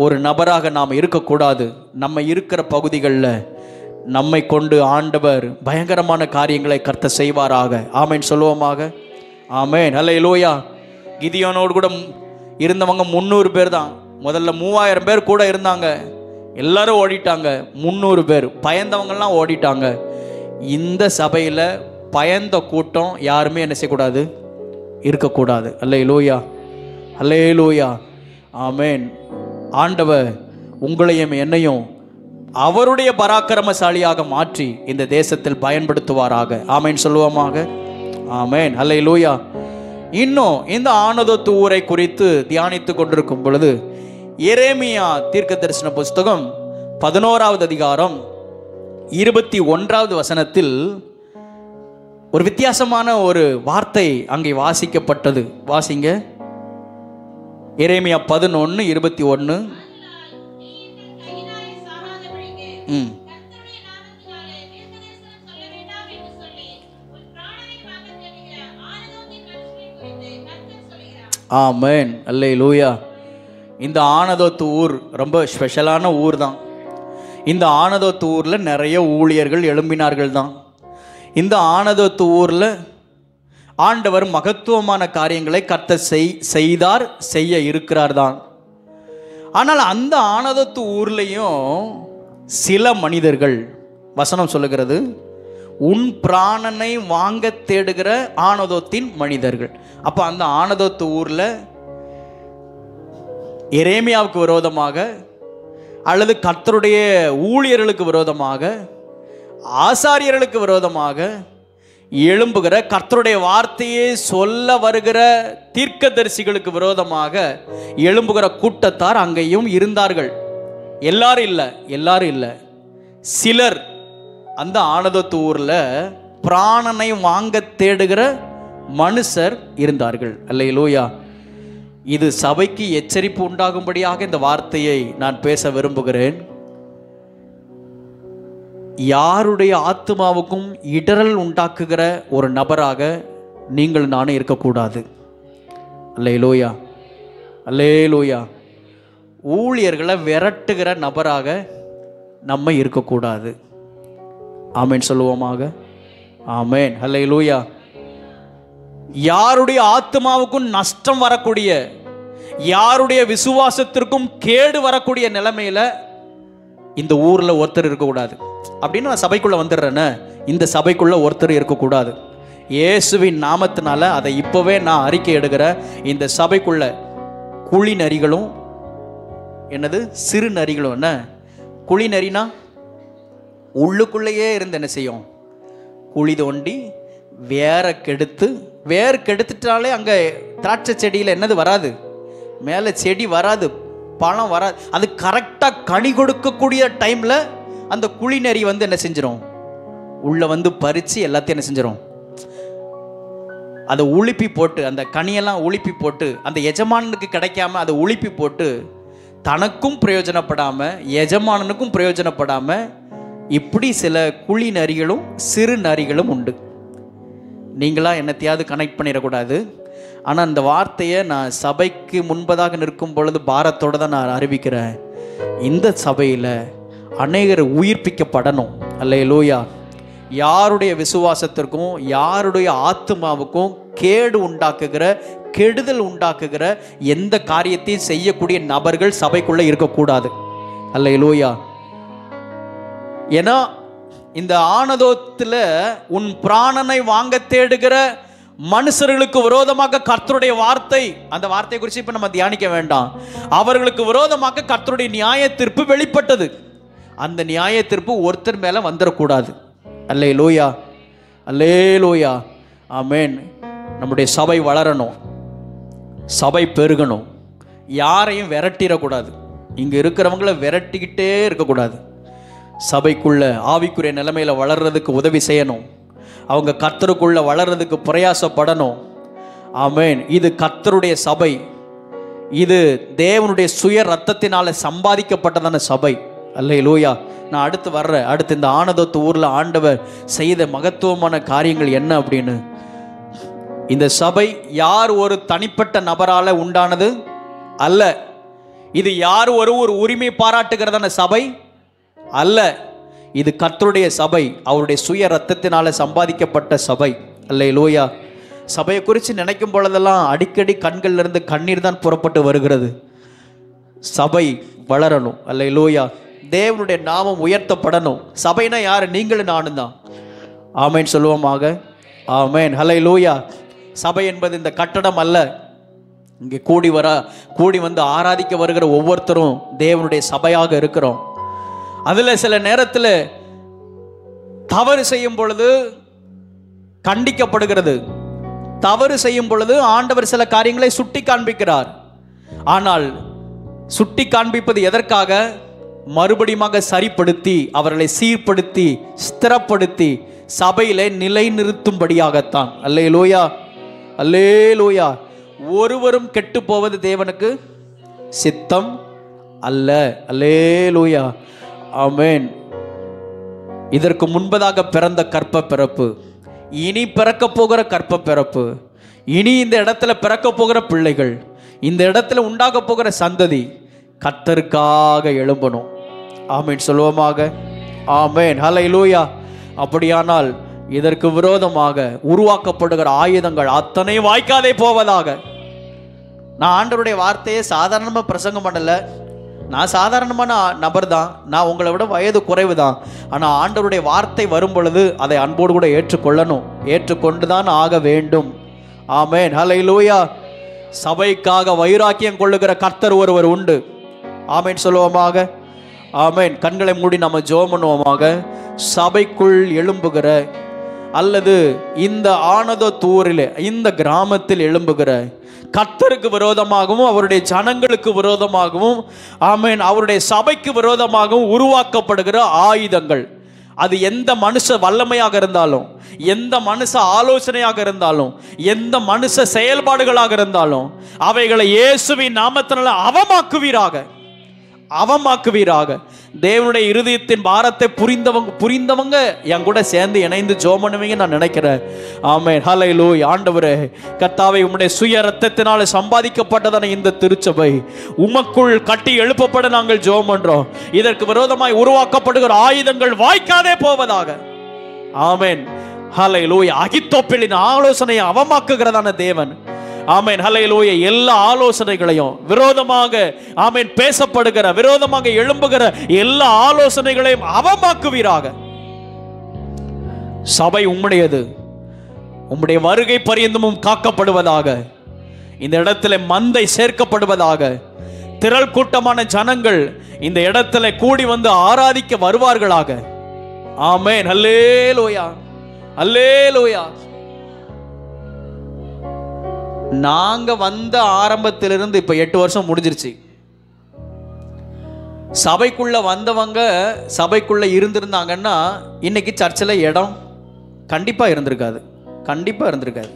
ஒரு நபராக நாம் இருக்கக்கூடாது. நம்ம இருக்கிற பகுதிகளில் நம்மை கொண்டு ஆண்டவர் பயங்கரமான காரியங்களை கர்த்தர் செய்வாராக. ஆமென் சொல்லுவோமாக. ஆமென். அல்லேலூயா. கிதியோனோடு கூட இருந்தவங்க 300 பேர் தான். முதல்ல 3000 பேர் கூட இருந்தாங்க, எல்லாரும் ஓடிட்டாங்க. 300 பேர் பயந்தவங்கெல்லாம் ஓடிட்டாங்க. இந்த சபையில் பயந்த கூட்டம் யாருமே என்ன செய்யக்கூடாது, இருக்கக்கூடாது. அல்லேலூயா, அல்லேலூயா. ஆமென். ஆண்டவர் உங்களையும் என்னையும் அவருடைய பராக்கிரமசாலியாக மாற்றி இந்த தேசத்தில் பயன்படுத்துவாராக. ஆமென் சொல்லுவோமாக. ஆமென். அல்லேலூயா. இன்னும் இந்த ஆனதோத்து ஊரை குறித்து தியானித்து கொண்டிருக்கும் பொழுது எரேமியா தீர்க்க தரிசன புஸ்தகம் 11வது அதிகாரம் 21வது வசனத்தில் ஒரு வித்தியாசமான ஒரு வார்த்தை அங்கே வாசிக்கப்பட்டது. வாசிங்க. எரேமியா 11:21. ஆமென். அல்லேலூயா. இந்த ஆனதோத்து ஊர் ரொம்ப ஸ்பெஷலான ஊர் தான். இந்த ஆனதோத்து ஊரில் நிறைய ஊழியர்கள் எழும்பினார்கள் தான். இந்த ஆனதோத்து ஊரில் ஆண்டவர் மகத்துவமான காரியங்களை கர்த்தர் செய்தார், செய்ய இருக்கிறார் தான். ஆனால் அந்த ஆனதோத்து ஊர்லேயும் சில மனிதர்கள், வசனம் சொல்லுகிறது, உன் பிராணனை வாங்க தேடுகிற ஆனதோத்தின் மனிதர்கள். அப்போ அந்த ஆனதோத்து ஊரில் எரேமியாவுக்கு விரோதமாக அல்லது கர்த்தருடைய ஊழியர்களுக்கு விரோதமாக, ஆசாரியர்களுக்கு விரோதமாக எழும்புகிற, கர்த்தருடைய வார்த்தையை சொல்ல வருகிற தீர்க்கதரிசிகளுக்கு விரோதமாக எழும்புகிற கூட்டத்தார் அங்கேயும் இருந்தார்கள். எல்லாரும் இல்லை, சிலர் அந்த ஆனதோத்து ஊரில் பிராணனை வாங்க தேடுகிற மனுஷர் இருந்தார்கள். அல்லேலூயா. இது சபைக்கு எச்சரிப்பு உண்டாகும்படியாக இந்த வார்த்தையை நான் பேச விரும்புகிறேன். யாருடைய ஆத்மாவுக்கும் இடரல் உண்டாக்குகிற ஒரு நபராக நீங்கள் நானும் இருக்கக்கூடாது. அல்லேலூயா, அல்லேலூயா. ஊழியர்களை விரட்டுகிற நபராக நம்ம இருக்கக்கூடாது. ஆமென் சொல்லுவோமாக. ஆமென். அல்லேலூயா. யாருடைய ஆத்மாவுக்கும் நஷ்டம் வரக்கூடிய, யாருடைய விசுவாசத்திற்கும் கேடு வரக்கூடிய நிலைமையில இந்த ஊர்ல ஒருத்தர் இருக்கக்கூடாது. அப்படின்னு நான் சபைக்குள்ள வந்துடுறேன்னு, இந்த சபைக்குள்ள ஒருத்தர் இருக்கக்கூடாது. இயேசுவின் நாமத்தினால அதை இப்பவே நான் அறிக்கை எடுக்கிற. இந்த சபைக்குள்ள குழி நரிகளும், என்னது சிறு நரிகளும், என்ன குழி நரினா உள்ளுக்குள்ளேயே இருந்து என்ன செய்யும், குழி தோண்டி வேரை கெடுத்து, வேர் கெடுத்துட்டாலே அங்கே திராட்சை செடியில் என்னது வராது, மேலே செடி வராது, பழம் வராது. அது கரெக்டாக கனி கொடுக்கக்கூடிய டைமில் அந்த குழி நரி வந்து என்ன செஞ்சிடும், உள்ளே வந்து பறித்து எல்லாத்தையும் என்ன செஞ்சிடும், அதை உளுப்பி போட்டு, அந்த கனியெல்லாம் உளுப்பி போட்டு, அந்த எஜமானனுக்கு கிடைக்காம அதை உளுப்பி போட்டு தனக்கும் பிரயோஜனப்படாமல் எஜமானனுக்கும் பிரயோஜனப்படாமல், இப்படி சில குழி நரிகளும் சிறு நரிகளும் உண்டு. நீங்களா என்னத்தையாவது கனெக்ட் பண்ணிடக்கூடாது. ஆனால் அந்த வார்த்தையை நான் சபைக்கு முன்பதாக நிற்கும் பொழுது பாரத்தோடு தான் நான் அறிவிக்கிறேன். இந்த சபையில் அநேகர் உயிர்ப்பிக்கப்படணும். அல்லேலூயா. யாருடைய விசுவாசத்திற்கும் யாருடைய ஆத்துமாவுக்கும் கேடு உண்டாக்குகிற, கெடுதல் உண்டாக்குகிற எந்த காரியத்தையும் செய்யக்கூடிய நபர்கள் சபைக்குள்ளே இருக்கக்கூடாது. அல்லேலூயா. ஏன்னா இந்த ஆனதோத்தில் உன் பிராணனை வாங்க தேடுகிற மனுஷர்களுக்கு விரோதமாக கர்த்தருடைய வார்த்தை, அந்த வார்த்தை குறித்து இப்போ நம்ம தியானிக்க வேண்டாம். அவர்களுக்கு விரோதமாக கர்த்தருடைய நியாய தீர்ப்பு வெளிப்பட்டது. அந்த நியாய தீர்ப்பு ஒருத்தர் மேலே வந்துடக்கூடாது. அல்லேலூயா, அல்லேலூயா, ஆமென். நம்முடைய சபை வளரணும், சபை பெருகணும், யாரையும் விரட்டிடக்கூடாது. இங்கே இருக்கிறவங்கள விரட்டிக்கிட்டே இருக்கக்கூடாது. சபைக்குள்ள ஆவிக்குரிய நிலைமையில் வளர்றதுக்கு உதவி செய்யணும். அவங்க கர்த்தருக்குள்ள வளர்றதுக்கு பிரயாசப்படணும். ஆமென். இது கர்த்தருடைய சபை, இது தேவனுடைய சுய ரத்தத்தினால சம்பாதிக்கப்பட்டதான சபை. அல்லேலூயா. நான் அடுத்து இந்த ஆனதோத்து ஊரில் ஆண்டவர் செய்த மகத்துவமான காரியங்கள் என்ன அப்படின்னு, இந்த சபை யார் ஒரு தனிப்பட்ட நபரால் உண்டானது அல்ல. இது யார் ஒரு உரிமை பாராட்டுகிறதான சபை அல்ல. இது கர்த்தருடைய சபை, அவருடைய சுய ரத்தத்தினால சம்பாதிக்கப்பட்ட சபை. அல்லேலூயா. சபையை குறித்து நினைக்கும் பொழுதெல்லாம் அடிக்கடி கண்களிலிருந்து கண்ணீர் தான் புறப்பட்டு வருகிறது. சபை வளரணும். அல்லேலூயா. தேவனுடைய நாமம் உயர்த்தப்படணும். சபைனா யார்? நீங்களும் நானும் தான். ஆமேன் சொல்லுவோமாக. ஆமேன். அல்லேலூயா. சபை என்பது இந்த கட்டடம் அல்ல. இங்கே கூடி வந்து ஆராதிக்க வருகிற ஒவ்வொருத்தரும் தேவனுடைய சபையாக இருக்கிறோம். அதில் சில நேரத்தில் தவறு செய்யும் பொழுது கண்டிக்கப்படுகிறது. தவறு செய்யும் பொழுது ஆண்டவர் சில காரியங்களை சுட்டி காண்பிக்கிறார். ஆனால் சுட்டி காண்பிப்பது எதற்காக? மறுபடியும் சரிப்படுத்தி, அவர்களை சீர்படுத்தி, ஸ்திரப்படுத்தி சபையிலே நிலைநிறுத்தும்படியாகத்தான். அல்லேலூயா, அல்லேலூயா. ஒருவரும் கெட்டு போவது தேவனுக்கு சித்தம் அல்ல. அல்லேலூயா, ஆமென். இதற்கு முன்பதாக பிறந்த கற்ப பிறப்பு, இனி பிறக்க போகிற கற்ப பிறப்பு, இனி இந்த இடத்துல பிறக்க போகிற பிள்ளைகள், இந்த இடத்துல உண்டாக போகிற சந்ததி கர்த்தருக்காக எழும்பணும். ஆமென் சொல்லுவோமாக. ஆமென். ஹல்லேலூயா. அப்படியானால் இதற்கு விரோதமாக உருவாக்கப்படுகிற ஆயுதங்கள் அத்தனை வாய்க்காதே போவதாக. நான் ஆண்டவருடைய வார்த்தையை சாதாரணமாக பிரசங்கம் பண்ணலை. நான் சாதாரணமான நபர் தான், நான் உங்களை விட வயது குறைவு தான். ஆனால் ஆண்டவருடைய வார்த்தை வரும் பொழுது அதை அன்போடு கூட ஏற்றுக்கொள்ளணும், ஏற்றுக்கொண்டு தான் ஆக வேண்டும். ஆமென். ஹல்லேலூயா. சபைக்காக வைராக்கியம் கொள்ளுகிற கர்த்தர் ஒருவர் உண்டு. ஆமென் சொல்லுவோமாக. ஆமென். கண்களை மூடி நம்ம ஜெபம் பண்ணுவோமாக. சபைக்குள் எழும்புகிற அல்லது இந்த ஆனதோத்தூரிலே, இந்த கிராமத்தில் எழும்புகிற கர்த்தருக்கு விரோதமாகவும் அவருடைய ஜனங்களுக்கு விரோதமாகவும், ஆமென், அவருடைய சபைக்கு விரோதமாகவும் உருவாக்கப்படுகிற ஆயுதங்கள், அது எந்த மனுஷ வல்லமையாக இருந்தாலும், எந்த மனுஷ ஆலோசனையாக இருந்தாலும், எந்த மனுஷ செயல்பாடுகளாக இருந்தாலும், அவைகளை இயேசுவின் நாமத்தினால அவமாக்குவீராக, அவமாக்குவீராக. தேவனுடைய இருதயத்தின் பாரத்தை புரிந்தவங்க என் கூட சேர்ந்து இணைந்து ஜெபம் பண்ணுவீங்க நான் நினைக்கிறேன். ஆமென். ஹல்லேலூயா. ஆண்டவரே கர்த்தாவே, உம்முடைய சுய ரத்தத்தினால சம்பாதிக்கப்பட்டதான இந்த திருச்சபை உமக்குள் கட்டி எழுப்பப்பட நாங்கள் ஜெபம் பண்றோம். இதற்கு விரோதமாய் உருவாக்கப்படுகிற ஆயுதங்கள் வாய்க்காதே போவதாக. ஆமென். ஹல்லேலூயா. அகித்தோப்பேலின் ஆலோசனையை அவமாக்குகிறதான தேவன். ஆமென். ஹல்லேலூயா. எல்லா ஆலோசனைகளையும் விரோதமாக, ஆமென், பேசப்படுகிற, விரோதமாக எழும்புகிற எல்லா ஆலோசனைகளையும் அவமாக்குவீராக. சபை உம்முடையது, உம்முடைய வருகை பரியந்தமும் காக்கப்படுவதாக. இந்த இடத்துல மந்தை சேர்க்கப்படுவதாக. திரள் கூட்டமான ஜனங்கள் இந்த இடத்துல கூடி வந்து ஆராதிக்க வருவார்களாக. ஆமென். அல்லேலூயா, அல்லேலூயா. நாங்க வந்த ஆரம்பத்திலிருந்து இப்ப 8 வருஷம் முடிஞ்சிருச்சு. சபைக்குள்ள வந்தவங்க சபைக்குள்ள இருந்திருந்தாங்கன்னா இன்னைக்கு சர்ச்சில் இடம் கண்டிப்பா இருந்திருக்காது, கண்டிப்பா இருந்திருக்காது.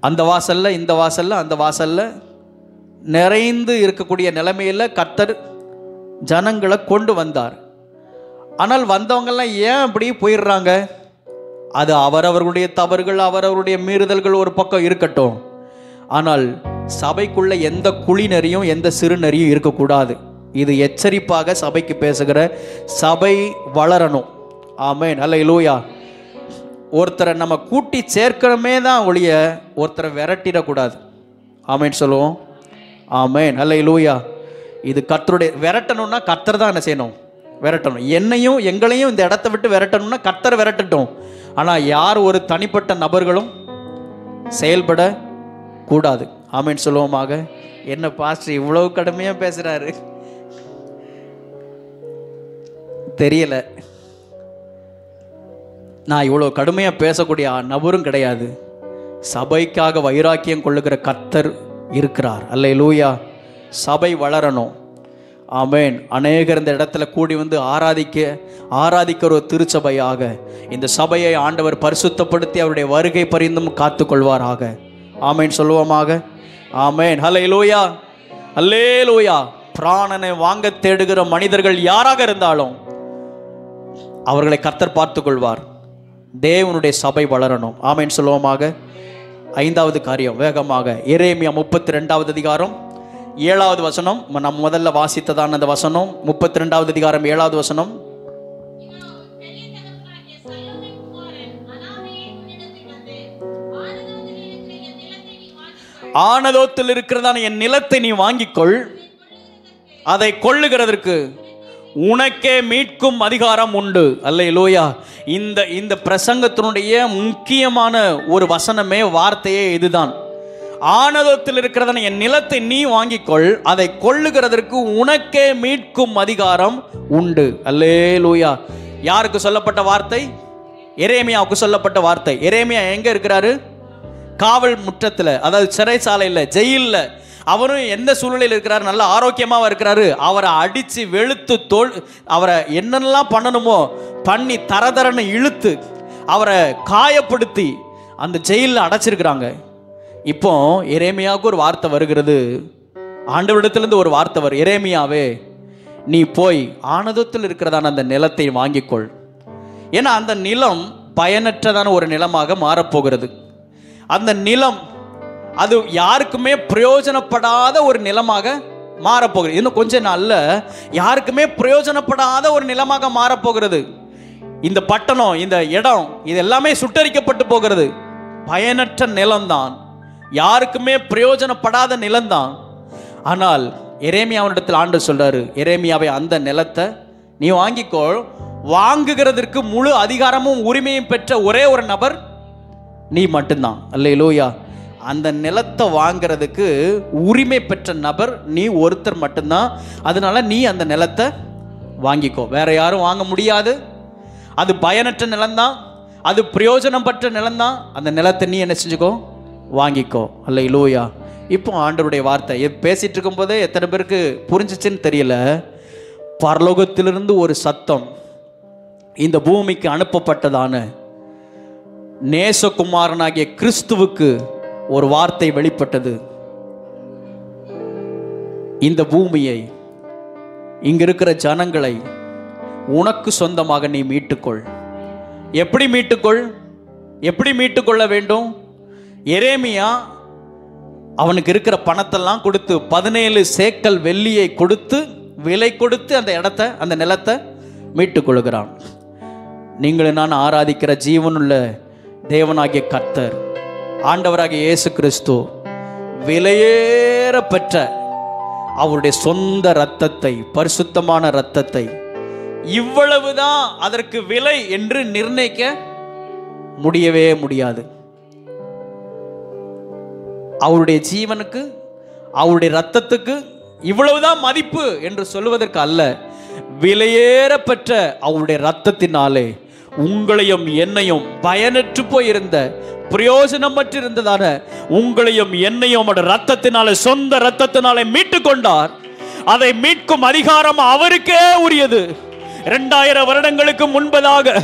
அந்த வாசல்ல, இந்த வாசல்ல, அந்த வாசல்ல நிறைந்து இருக்கக்கூடிய நிலைமையில கர்த்தர் ஜனங்களை கொண்டு வந்தார். ஆனால் வந்தவங்கெல்லாம் ஏன் அப்படி போயிடுறாங்க? அது அவரவர்களுடைய தவறுகள், அவரவருடைய மீறுதல்கள் ஒரு பக்கம் இருக்கட்டும். ஆனால் சபைக்குள்ள எந்த குழிநெறியும் எந்த சிறுநெறியும் இருக்கக்கூடாது. இது எச்சரிப்பாக சபைக்கு பேசுகிற, சபை வளரணும். ஆமென், அல்லேலூயா. ஒருத்தரை நம்ம கூட்டி சேர்க்கிறமே தான் ஒழிய ஒருத்தரை விரட்டிடக்கூடாது. ஆமென் சொல்லுவோம். ஆமென், அல்லேலூயா. இது கர்த்தருடைய, விரட்டணும்னா கர்த்தர் தான் என்ன செய்யணும்? விரட்டணும். என்னையும் எங்களையும் இந்த இடத்த விட்டு விரட்டணும்னா கர்த்தர் விரட்டட்டும். ஆனால் யார் ஒரு தனிப்பட்ட நபர்களும் செயல்பட கூடாது. ஆமென் சொல்லுவோமாக. என்ன பாஸ்டர் இவ்வளவு கடுமையாக பேசுகிறாரு தெரியல. நான் இவ்வளோ கடுமையாக பேசக்கூடிய நபரும் கிடையாது. சபைக்காக வைராக்கியம் கொள்ளுகிற கர்த்தர் இருக்கிறார். அல்லேலூயா. சபை வளரணும். ஆமென். அநேகர் இந்த இடத்துல கூடி வந்து ஆராதிக்கிற ஒரு திருச்சபையாக இந்த சபையை ஆண்டவர் பரிசுத்தப்படுத்தி அவருடைய வருகை பரிந்தும் காத்து கொள்வாராக. ஆமென் சொல்லுவோமாக. ஆமென், அல்லேலூயா, அல்லேலூயா. பிராணனை வாங்க தேடுகிற மனிதர்கள் யாராக இருந்தாலும் அவர்களை கர்த்தர் பார்த்து கொள்வார். தேவனுடைய சபை வளரணும். ஆமென் சொல்லுவோமாக. 5வது காரியம் வேகமாக, எரேமியா 32வது அதிகாரம் 7வது வசனம். நம்ம முதல்ல வாசித்ததான அந்த வசனம், 32வது அதிகாரம் 7வது வசனம். ஆனதோத்தில் இருக்கிறதான என் நிலத்தை நீ வாங்கிக்கொள், அதை கொள்ளுகிறதற்கு உனக்கே மீட்கும் அதிகாரம் உண்டு. அல்லேலூயா. இந்த பிரசங்கத்தினுடைய முக்கியமான ஒரு வசனமே, வார்த்தையே இதுதான். ஆனதத்தில் இருக்கிறதான என் நிலத்தை நீ வாங்கிக்கொள், அதை கொள்ளுகிறதற்கு உனக்கே மீட்கும் அதிகாரம் உண்டு. அல்லேலூயா. யாருக்கு சொல்லப்பட்ட வார்த்தை? எரேமியாவுக்கு சொல்லப்பட்ட வார்த்தை. எரேமியா எங்க இருக்கிறாரு? காவல் முற்றத்தில், அதாவது சிறைச்சாலையில், ஜெயிலில். அவரும் எந்த சூழ்நிலையில் இருக்கிறாரு? நல்ல ஆரோக்கியமாக இருக்கிறாரு. அவரை அடித்து வெளுத்து அவரை என்னென்னலாம் பண்ணணுமோ பண்ணி தரதரன்னு இழுத்து அவரை காயப்படுத்தி அந்த ஜெயிலில் அடைச்சிருக்கிறாங்க. இப்போ எரேமியாவுக்கு ஒரு வார்த்தை வருகிறது. ஆண்டவரிடத்திலிருந்து ஒரு வார்த்தை வரும். எரேமியாவே, நீ போய் ஆனதத்தில் இருக்கிறதான அந்த நிலத்தை வாங்கிக்கொள். ஏன்னா அந்த நிலம் பயனற்றதான ஒரு நிலமாக மாறப்போகிறது. அந்த நிலம் அது யாருக்குமே பிரயோஜனப்படாத ஒரு நிலமாக மாறப்போகிறது. இன்னும் கொஞ்ச நாள்ல யாருக்குமே பிரயோஜனப்படாத ஒரு நிலமாக மாறப்போகிறது. இந்த பட்டணம், இந்த இடம், இது எல்லாமே சுட்டரிக்கப்பட்டு போகிறது. பயனற்ற நிலம்தான், யாருக்குமே பிரயோஜனப்படாத நிலம்தான். ஆனால் எரேமியாவிடத்தில் ஆண்டு சொல்றாரு, எரேமியாவை, அந்த நிலத்தை நீ வாங்கிக்கோ. வாங்குகிறதற்கு முழு அதிகாரமும் உரிமையும் பெற்ற ஒரே ஒரு நபர் நீ மட்டும்தான். அல்லேலூயா. அந்த நிலத்தை வாங்கிறதுக்கு உரிமை பெற்ற நபர் நீ ஒருத்தர் மட்டும்தான். அதனால நீ அந்த நிலத்தை வாங்கிக்கோ. வேற யாரும் வாங்க முடியாது. அது பயனற்ற நிலம்தான், அது பிரயோஜனம் பெற்ற நிலம்தான். அந்த நிலத்தை நீ என்ன செஞ்சுக்கோ? வாங்கிக்கோ. அல்லேலூயா. இப்போ ஆண்டவருடைய வார்த்தை பேசிட்டு இருக்கும்போதே எத்தனை பேருக்கு புரிஞ்சிச்சுன்னு தெரியல. பரலோகத்திலிருந்து ஒரு சத்தம் இந்த பூமிக்கு அனுப்பப்பட்டதான நேசகுமாரனாகிய கிறிஸ்துவுக்கு ஒரு வார்த்தை வெளிப்பட்டது. இந்த பூமியை, இங்க இருக்கிற ஜனங்களை உனக்கு சொந்தமாக நீ மீட்டுக்கொள். எப்படி மீட்டுக்கொள்? எப்படி மீட்டுக்கொள்ள வேண்டும்? எரேமியா அவனுக்கு இருக்கிற பணத்தெல்லாம் கொடுத்து 17 சேக்கல் வெள்ளியை கொடுத்து, விலை கொடுத்து அந்த இடத்தை, அந்த நிலத்தை மீட்டுக் கொள்கிறான். நீங்கள் நான் ஆராதிக்கிற ஜீவனுள்ள தேவனாகிய கர்த்தர், ஆண்டவராகிய இயேசு கிறிஸ்து விலையேற பெற்ற அவருடைய சொந்த இரத்தத்தை, பரிசுத்தமான இரத்தத்தை, இவ்வளவுதான் அதற்கு விலை என்று நிர்ணயிக்க முடியவே முடியாது. அவருடைய ஜீவனுக்கு, அவருடைய இரத்தத்துக்கு இவ்வளவுதான் மதிப்பு என்று சொல்லுவதற்கு அல்ல, விலையேற பெற்ற அவருடைய இரத்தத்தினாலே உங்களையும் என்னையும், பயனற்று போயிருந்த, பிரயோஜனமற்றிருந்ததான உங்களையும் என்னையும் ரத்தத்தினாலே, சொந்த ரத்தத்தினாலே மீட்டு கொண்டார். அதை மீட்கும் அதிகாரம் அவருக்கே உரியது. 2000 வருடங்களுக்கு முன்பதாக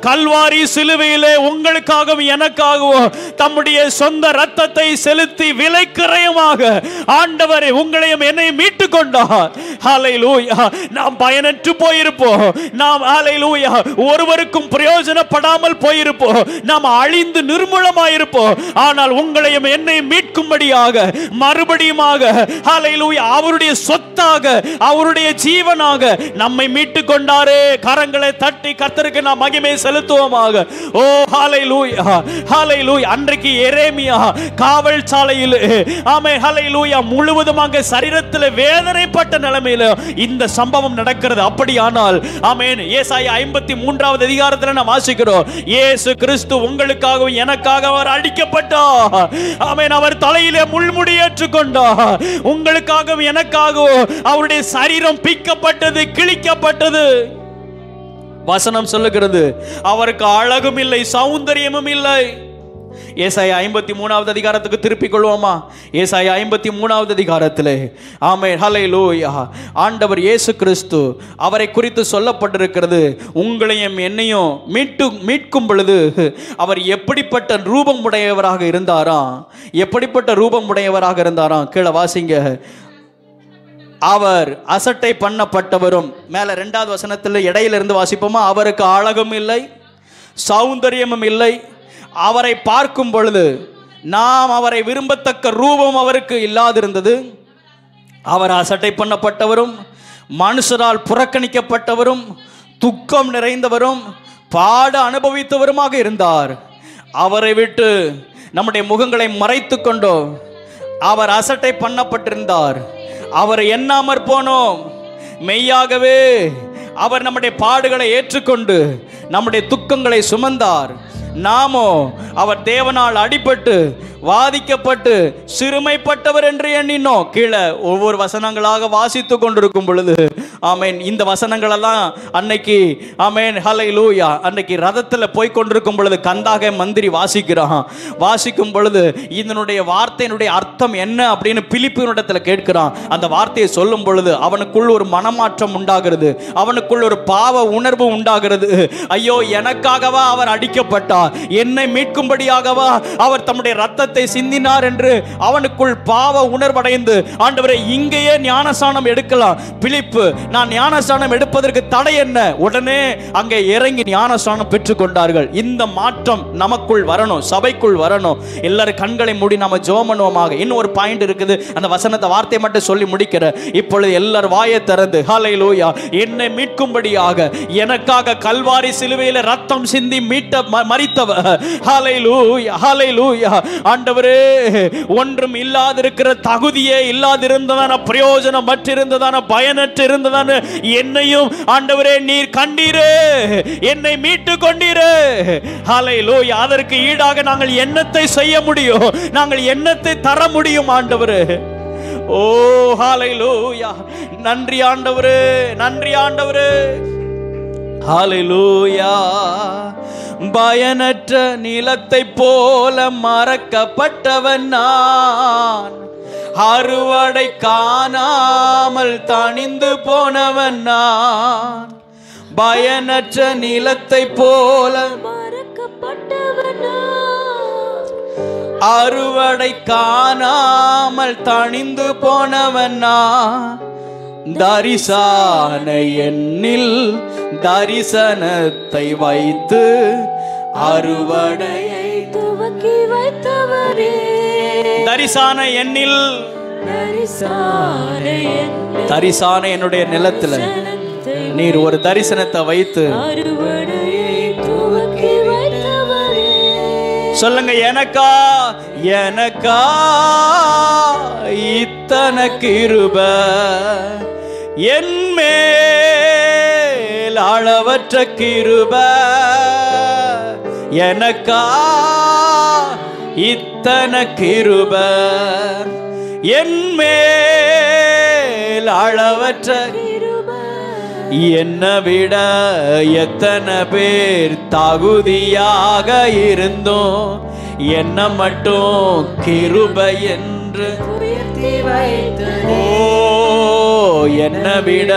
கல்வாரி சிலுவையிலே உங்களுக்காகவும் எனக்காகவும் தம்முடைய சொந்த ரத்தத்தை செலுத்தி விலைக்கிரயமாக ஆண்டவரே உங்களையும் என்னை மீட்டு கொண்டார். ஹல்லேலூயா. நாம் பயனற்று போயிருப்போம், நாம் ஹல்லேலூயா ஒருவருக்கும் பிரயோஜனப்படாமல் போயிருப்போம், நாம் அழிந்து நிர்மூலமாயிருப்போம். ஆனால் உங்களையும் என்னை மீட்கும்படியாக மறுபடியுமாக ஹல்லேலூயா அவருடைய சொத்தாக அவருடைய ஜீவனாக நம்மை மீட்டு கொண்டாரே. கரங்களை தட்டி கர்த்தருக்கு நாம் மகிமை செலுத்துவோமாக. ஓ ஹல்லேலூயா, ஹல்லேலூயா. அன்றைக்கு எரேமியா காவல் சாலையில் ஆமென் ஹல்லேலூயா முழுவதுமாக சரீரத்தில் வேதனைப்பட்ட நிலைமையில் இந்த சம்பவம் நடக்கிறது. அப்படியானால் ஆமென் ஏசாயா 53வது அதிகாரத்தில் நாம் வாசிக்கிறோம், இயேசு கிறிஸ்து உங்களுக்காகவும் எனக்காக அவர் அடிக்கப்பட்டார். ஆமென். அவர் தலையிலே முள்முடி ஏற்றுக்கொண்டார். உங்களுக்காகவும் எனக்காகவும் அவருடைய சரீரம் பிக்கப்பட்டது, கிழிக்கப்பட்டது. வசனம் சொல்லுகிறது அவருக்கு அழகும் இல்லை, சௌந்தரியமும் இல்லை. ஏசாயா 53வது அதிகாரத்துக்கு திருப்பிக் கொள்வோமா? ஏசாயா 53வது அதிகாரத்திலே ஆமென் ஹல்லேலூயா ஆண்டவர் இயேசு கிறிஸ்து அவரை குறித்து சொல்லப்பட்டிருக்கிறது, உங்களையும் என்னையும் மீட்கும் பொழுது அவர் எப்படிப்பட்ட ரூபம் உடையவராக இருந்தாராம், எப்படிப்பட்ட ரூபம் உடையவராக இருந்தாராம். கீழே வாசிங்க. அவர் அசட்டை பண்ணப்பட்டவரும், மேல 2வது வசனத்தில் இடையிலிருந்து வாசிப்போமா, அவருக்கு அழகும் இல்லை, சௌந்தரியமும் இல்லை, அவரை பார்க்கும் பொழுது நாம் அவரை விரும்பத்தக்க ரூபம் அவருக்கு இல்லாதிருந்தது. அவர் அசட்டை பண்ணப்பட்டவரும், மனுஷரால் புறக்கணிக்கப்பட்டவரும், துக்கம் நிறைந்தவரும், பாட அனுபவித்தவருமாக இருந்தார். அவரை விட்டு நம்முடைய முகங்களை மறைத்து கொண்டோம். அவர் அசட்டை பண்ணப்பட்டிருந்தார், அவர் எண்ணாமற் போனோம். மெய்யாகவே அவர் நம்முடைய பாடுகளை ஏற்றுக்கொண்டு நம்முடைய துக்கங்களை சுமந்தார். நாமோ அவர் தேவனால் அடிபட்டு வாதிக்கப்பட்டு சிறுமைப்பட்டவர் என்று எண்ணினோம். கீழே ஒவ்வொரு வசனங்களாக வாசித்து கொண்டிருக்கும் பொழுது ஆமேன் இந்த வசனங்களெல்லாம் அன்னைக்கு ஆமேன் ஹல்லேலூயா அன்னைக்கு ரதத்தில் போய் கொண்டிருக்கும் பொழுது கந்தாக மந்திரி வாசிக்கிறான். வாசிக்கும் பொழுது இதனுடைய வார்த்தையினுடைய அர்த்தம் என்ன அப்படின்னு பிலிப்பினிடத்தில் கேட்கிறான். அந்த வார்த்தையை சொல்லும் பொழுது அவனுக்குள் ஒரு மனமாற்றம் உண்டாகிறது, அவனுக்குள் ஒரு பாவ உணர்வு உண்டாகிறது. ஐயோ, எனக்காகவா அவர் அடிக்கப்பட்டார், என்னை மீட்கும்படியாகவா அவர் தம்முடைய ரத்தத்தை சிந்தினார் என்று அவனுக்குள் பாவ உணர்வடைந்து, ஆண்டவரே இங்கேயே ஞானஸ்நானம் எடுக்கலாம், பிலிப்பு நான் ஞானஸ்நானம் எடுப்பதற்கு தடை என்ன? உடனே அங்கே இறங்கி ஞானஸ்நானம் பெற்றுக் கொண்டார்கள். இந்த மாற்றம் நமக்குள் வரணும், சபைக்குள் வரணும். எல்லாரும் கண்களை மூடி நாம ஜெபம் பண்ணுவோமாக. இன்னும் ஒரு பாயிண்ட் இருக்குது, அந்த வசனத்தை வார்த்தை மட்டும் சொல்லி முடிக்கிற. இப்பொழுது எல்லாரும் வாயை திறந்து ஹல்லேலூயா என்னை மீட்கும்படியாக எனக்காக கல்வாரி சிலுவையில் ரத்தம் சிந்தி மீட்ட மரித்தவர் ஹல்லேலூயா ஹல்லேலூயா. ஆண்டவரே, ஒன்றும் இல்லாதிருக்கிற தகுதியே இல்லாதிருந்ததான, பிரயோஜனம் மற்றிருந்ததான, பயனற்று இருந்ததான என்னையும் ஆண்டவரே நீர் கண்டீரே, என்னை மீட்டு கொண்டீரே. ஹல்லேலூயா. அதற்கு ஈடாக நாங்கள் என்னத்தை செய்ய முடியும்? நாங்கள் என்னத்தை தர முடியும் ஆண்டவரே? ஓ ஹல்லேலூயா. நன்றி ஆண்டவரே, நன்றி ஆண்டவரே. ஹல்லேலூயா. பயனற்ற நிலத்தை போல மறக்கப்பட்டவன் நான், அறுவடை காணாமல் தணிந்து போனவன் நான். பயனற்ற நிலத்தை போல மறக்கப்பட்டவன் நான், அறுவடை காணாமல் தணிந்து போனவன் நான். தரிசான எண்ணில் தரிசனத்தை வைத்து அறுவடையை துவக்கி வைத்தவரே. தரிசான எண்ணில், தரிசான என்னுடைய நிலத்தில் நீர் ஒரு தரிசனத்தை வைத்து அறுவடையை துவக்கி வைத்தவரே. சொல்லுங்க, எனக்கா எனக்கா இத்தனை கிருபை, என் மேல் அளவற்ற கிருபை, எனக்கா இத்தனை கிருபை, என் மேல் அளவற்ற கிருபை. என்னை விட எத்தனை பேர் தகுதியாக இருந்தோம், என்ன மட்டும் கிருபை என்று உயர்த்தி வைத்ததே. ஓ என்னை விட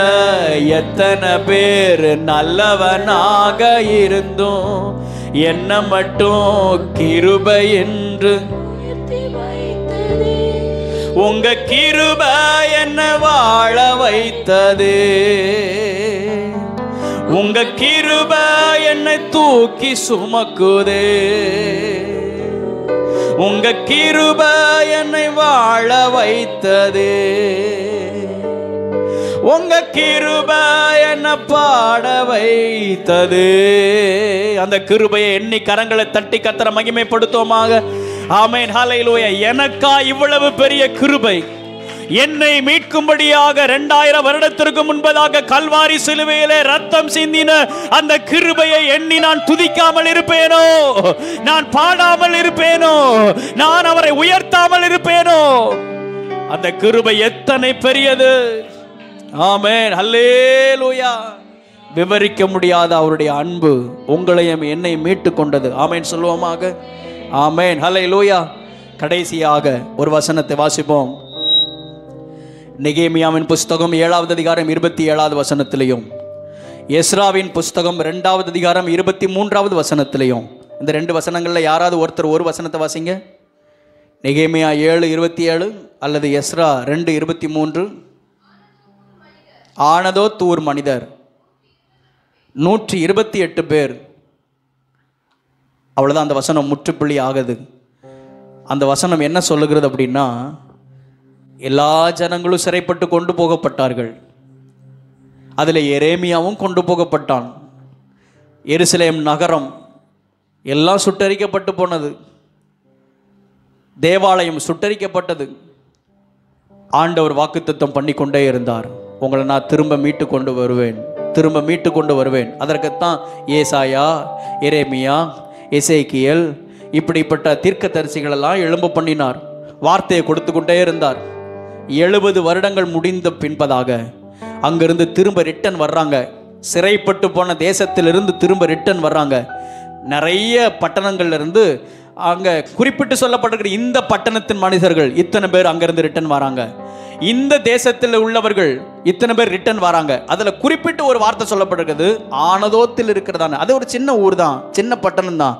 எத்தனை பேர் நல்லவனாக இருந்தும் என்ன மட்டும் கிருபை என்று உயர்த்தி வைத்ததே. உங்க கிருபை என்ன வாழ வைத்தது. உங்க கிருபை என்னை தூக்கி சுமக்குதே. உங்க கிருபை என்னை வாழ வைத்தது. உங்க கிருபை என்ன பாட வைத்தது. அந்த கிருபையை எண்ணி கரங்களை தட்டி கர்த்தரை மகிமைப்படுத்துவோமாக. ஆமென், ஹல்லேலூயா. எனக்கா இவ்வளவு பெரிய கிருபை, என்னை மீட்கும்படியாக 2000 வருடத்திற்கு முன்பதாக கல்வாரி சிலுவையிலே ரத்தம் சிந்தின அந்த கிருபையை எண்ணி நான் துதிக்காமல் இருப்பேனோ? நான் பாடாமல் இருப்பேனோ? நான் அவரை உயர்த்தாமல் இருப்பேனோ? அந்த கிருபை எத்தனை பெரியது. ஆமென், ஹல்லேலூயா. விவரிக்க முடியாத அவருடைய அன்பு உங்களையும் என்னை மீட்டு கொண்டது. ஆமென் சொல்லுவோமாக. ஆமென், ஹல்லேலூயா. கடைசியாக ஒரு வசனத்தை வாசிப்போம். நெகேமியாவின் புஸ்தகம் 7வது அதிகாரம் 27வது வசனத்திலையும், எஸ்ராவின் புஸ்தகம் 2வது அதிகாரம் 23வது வசனத்திலையும், இந்த 2 வசனங்களில் யாராவது ஒருத்தர் ஒரு வசனத்தை வாசிங்க. நெகேமியா 7:27 அல்லது எஸ்ரா 2:23. ஆனதோ தூர் மனிதர் 128 பேர். அவ்வளோதான், அந்த வசனம் முற்றுப்புள்ளி ஆகுது. அந்த வசனம் என்ன சொல்லுகிறது அப்படின்னா, எல்லா ஜனங்களும் சிறைப்பட்டு கொண்டு போகப்பட்டார்கள். அதில் எரேமியாவும் கொண்டு போகப்பட்டான். எருசலேம் நகரம் எல்லாம் சுட்டரிக்கப்பட்டு போனது. தேவாலயம் சுட்டரிக்கப்பட்டது. ஆண்டவர் வாக்குத்தத்தம் பண்ணி கொண்டே இருந்தார், உங்களை நான் திரும்ப மீட்டு கொண்டு வருவேன், திரும்ப மீட்டு கொண்டு வருவேன். அதற்குத்தான் ஏசாயா, எரேமியா, எசேக்கியேல் இப்படிப்பட்ட தீர்க்கதரிசிகளெல்லாம் எழும்ப பண்ணினார். வார்த்தையை கொடுத்து கொண்டே இருந்தார். 70 வருடங்கள் முடிந்த பின்பதாக அங்கிருந்து திரும்ப ரிட்டன் வர்றாங்க. சிறைப்பட்டு போன தேசத்திலிருந்து திரும்ப ரிட்டன் வர்றாங்க. நிறைய பட்டணங்கள்லேருந்து அங்கே குறிப்பிட்டு சொல்லப்பட்டிருக்கிற இந்த பட்டணத்தின் மனிதர்கள் இத்தனை பேர் அங்கேருந்து ரிட்டன் வராங்க. இந்த தேசத்தில் உள்ளவர்கள் இத்தனை பேர் ரிட்டன் வராங்க. அதில் குறிப்பிட்டு ஒரு வார்த்தை சொல்லப்பட்டிருக்குது, ஆனதோத்தில் இருக்கிறதான. அது ஒரு சின்ன ஊர் தான், சின்ன பட்டணம் தான்.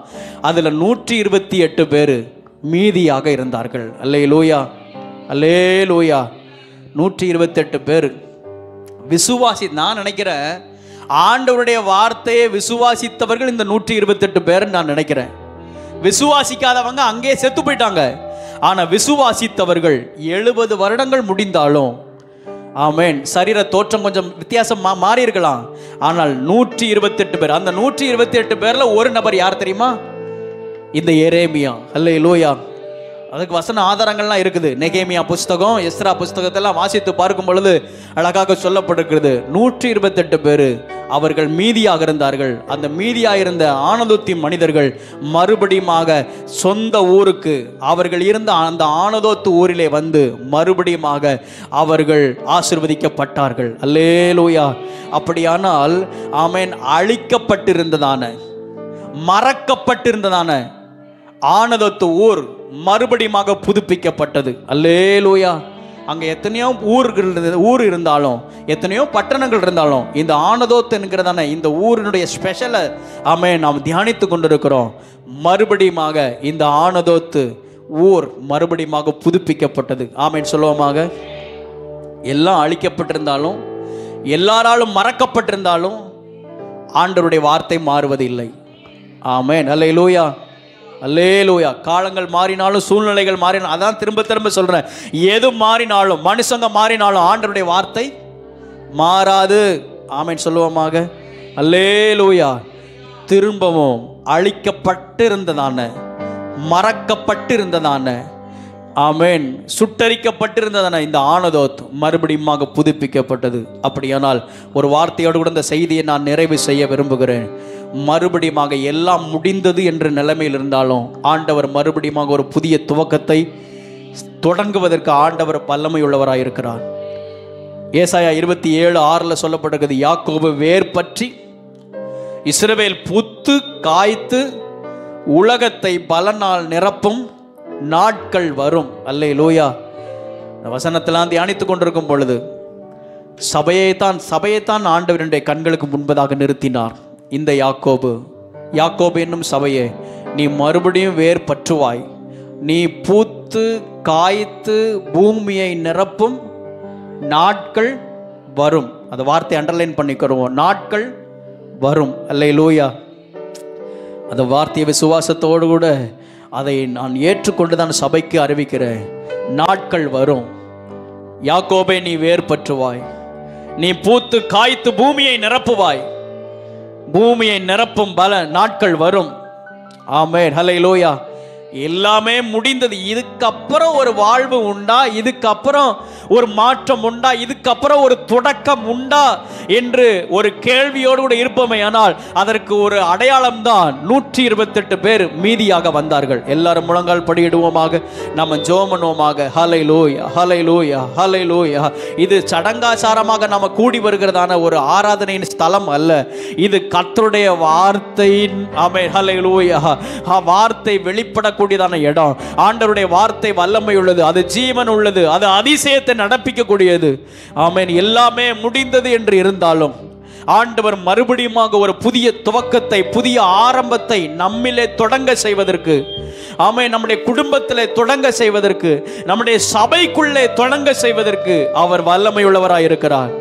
அதில் 128 பேர் மீதியாக இருந்தார்கள். அல்லேலூயா, அல்லேலூயா. 128 பேர் விசுவாசி. நான் நினைக்கிறேன் ஆண்டவருடைய வார்த்தையை விசுவாசித்தவர்கள் இந்த 128 பேர் நான் நினைக்கிறேன். விசுவாசிக்காதவங்க அங்கே செத்து போயிட்டாங்க. ஆனால் விசுவாசித்தவர்கள் 70 வருடங்கள் முடிந்தாலும், ஆமென், சரீர தோற்றம் கொஞ்சம் வித்தியாசம் மாறி இருக்கலாம். ஆனால் 128 பேர். அந்த 128 பேர்ல ஒரு நபர் யார் தெரியுமா? இந்த எரேமியா. அல்லேலூயா. அதுக்கு வசன ஆதாரங்கள்லாம் இருக்குது. நெகேமியா புஸ்தகம், எஸ்ரா புஸ்தகத்தெல்லாம் வாசித்து பார்க்கும் பொழுது அழகாக சொல்லப்பட்டிருக்கிறது. 128 பேர் அவர்கள் மீதியாக இருந்தார்கள். அந்த மீதியாக இருந்த ஆனதோத்தி மனிதர்கள் மறுபடியுமாக சொந்த ஊருக்கு, அவர்கள் இருந்த அந்த ஆனதோத்து ஊரிலே வந்து மறுபடியுமாக அவர்கள் ஆசீர்வதிக்கப்பட்டார்கள். அல்லேலூயா. அப்படியானால் ஆமென், அழிக்கப்பட்டிருந்ததான, மறக்கப்பட்டிருந்ததான ஆனதோத்து ஊர் மறுபடியுமாக புதுப்பிக்கப்பட்டது. அல்லேலூயா. அங்கே எத்தனையோ ஊர் இருந்தாலும், எத்தனையோ பட்டணங்கள் இருந்தாலும், இந்த ஆனதோத் என்கிறதான இந்த ஊரினுடைய ஸ்பெஷலை ஆமென் நாம் தியானித்து கொண்டிருக்கிறோம். மறுபடியுமாக இந்த ஆனதோத்து ஊர் மறுபடியுமாக புதுப்பிக்கப்பட்டது. ஆமென் சொல்லுவோமாக. எல்லாம் அழிக்கப்பட்டிருந்தாலும், எல்லாராலும் மறக்கப்பட்டிருந்தாலும் ஆண்டவருடைய வார்த்தை மாறுவதில்லை. ஆமென், அல்லேலூயா, அல்லேலூயா. காலங்கள் மாறினாலும், சூழ்நிலைகள் மாறினாலும், அதான் திரும்ப திரும்ப சொல்றேன், எது மாறினாலும், மனுஷங்க மாறினாலும் ஆண்டவருடைய வார்த்தை மாறாது. ஆமென் சொல்லுவோமாக. அல்லேலூயா. திரும்பவும் அழிக்கப்பட்டிருந்ததான, மறக்கப்பட்டிருந்ததான, ஆமென், சுட்டரிக்கப்பட்டிருந்ததான இந்த ஆனதோத் மறுபடியுமாக புதுப்பிக்கப்பட்டது. அப்படியானால் ஒரு வார்த்தையோடு கூட இந்த செய்தியை நான் நிறைவு செய்ய விரும்புகிறேன். மறுபடியுமாக எல்லாம் முடிந்தது என்ற நிலைமையில் இருந்தாலும் ஆண்டவர் மறுபடியுமாக ஒரு புதிய துவக்கத்தை தொடங்குவதற்கு ஆண்டவர் வல்லமை உள்ளவராயிருக்கிறார். ஏசாயா 27:6 சொல்லப்பட்டிருக்கிறது, யாக்கோபு வேர் பற்றி இஸ்ரவேல் பூத்து காய்த்து உலகத்தை பலனால் நிரப்பும் நாட்கள் வரும். அல்லேலூயா. இந்த வசனத்தெல்லாம் தியானித்துக் கொண்டிருக்கும் பொழுது சபையைத்தான் ஆண்டவருடைய கண்களுக்கு முன்பதாக நிறுத்தினார். இந்த யாக்கோபு என்னும் சபையே, நீ மறுபடியும் வேர் பற்றுவாய், நீ பூத்து காய்த்து பூமியை நிரப்பும் நாட்கள் வரும். அந்த வார்த்தை அண்டர்லைன் பண்ணிக்கிறோம், நாட்கள் வரும். அல்லேலூயா. அந்த வார்த்தையை விசுவாசத்தோடு கூட அதை நான் ஏற்றுக்கொண்டு தான் சபைக்கு அறிவிக்கிறேன். நாட்கள் வரும். யாக்கோபே, நீ வேர் பற்றுவாய், நீ பூத்து காய்த்து பூமியை நிரப்புவாய், பூமியை நிரப்பும் பல நாட்கள் வரும். ஆமென். ஹல்லேலூயா. எல்லாமே முடிந்தது. இதுக்கப்புறம் ஒரு வாழ்வு உண்டா? இதுக்கப்புறம் ஒரு மாற்றம் உண்டா? இதுக்கப்புறம் ஒரு தொடக்கம் உண்டா என்று ஒரு கேள்வியோடு கூட இருப்போமே. ஆனால் அதற்கு ஒரு அடையாளம் தான் 128 பேர் மீதியாக வந்தார்கள். எல்லாரும் முழங்கால் படியிடுவோமாக, நம்ம ஜெபமனுவோமாக. ஹல்லேலூயா, ஹல்லேலூயா, ஹல்லேலூயா. இது சடங்காச்சாரமாக நம்ம கூடி வருகிறதான ஒரு ஆராதனையின் ஸ்தலம் அல்ல. இது கர்த்தருடைய வார்த்தையின் ஆமென் ஹல்லேலூயா வார்த்தை வெளிப்படக்கூடியதான இடம். ஆண்டவருடைய வார்த்தை வல்லமை உள்ளது, அது ஜீவன் உள்ளது, அது அதிசயத்தை நடப்பிக்கக்கூடியது. ஆமென். எல்லாமே முடிந்தது என்று இருந்தாலும் ஆண்டவர் மறுபடியும் ஒரு புதிய துவக்கத்தை, புதிய ஆரம்பத்தை நம்மிலே தொடங்க செய்வதற்கு, ஆமென், நம்முடைய குடும்பத்திலே தொடங்க செய்வதற்கு, நம்முடைய சபைக்குள்ளே தொடங்க செய்வதற்கு அவர் வல்லமை உள்ளவராய் இருக்கிறார்.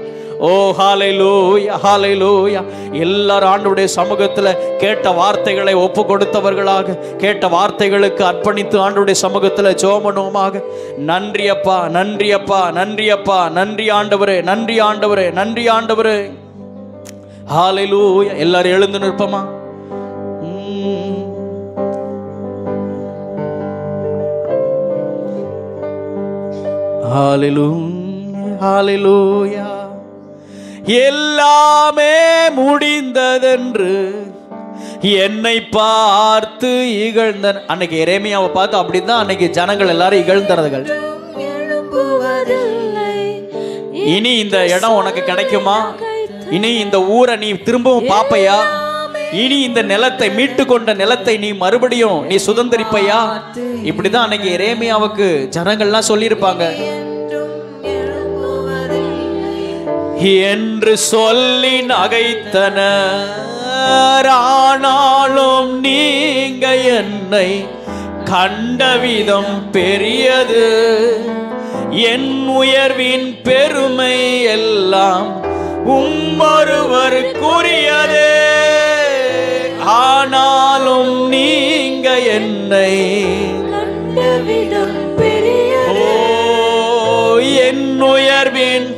ஓ ஹல்லேலூயா, ஹல்லேலூயா. எல்லாரும் ஆண்டவருடைய சமூகத்தில் கேட்ட வார்த்தைகளை ஒப்பு கொடுத்தவர்களாக, கேட்ட வார்த்தைகளுக்கு அர்ப்பணித்து ஆண்டவருடைய சமூகத்தில் ஜெபமனுமாக. நன்றி அப்பா, நன்றி அப்பா, நன்றி அப்பா, நன்றி ஆண்டவரே, நன்றி ஆண்டவரே, நன்றி ஆண்டவரே. ஹல்லேலூயா. எல்லாரும் எழுந்து நிற்போமா? ஹல்லேலூயா, ஹல்லேலூயா. எல்லாமே முடிந்ததென்று என்னை பார்த்து இகழ்ந்தன். அன்னைக்கு எரேமியாவை பார்த்து அப்படிதான் அன்னைக்கு ஜனங்கள் எல்லாரும் இகழ்ந்தார்கள். இனி இந்த இடம் உனக்கு கிடைக்குமா? இனி இந்த ஊரை நீ திரும்பவும் பாப்பையா? இனி இந்த நிலத்தை மீட்டு கொண்ட நிலத்தை நீ மறுபடியும் நீ சுதந்திரிப்பையா? இப்படிதான் அன்னைக்கு எரேமியாவுக்கு ஜனங்கள்லாம் சொல்லியிருப்பாங்க. என்று சொல்லி நகைத்தனர். ஆனாலும் நீங்க என்னை கண்ட விதம் பெரியது, என் உயர்வின் பெருமை எல்லாம் ஒருவருக்குரியதே. ஆனாலும் நீங்க என்னை கண்ட விதம் பெரியது, என் உயர்வின்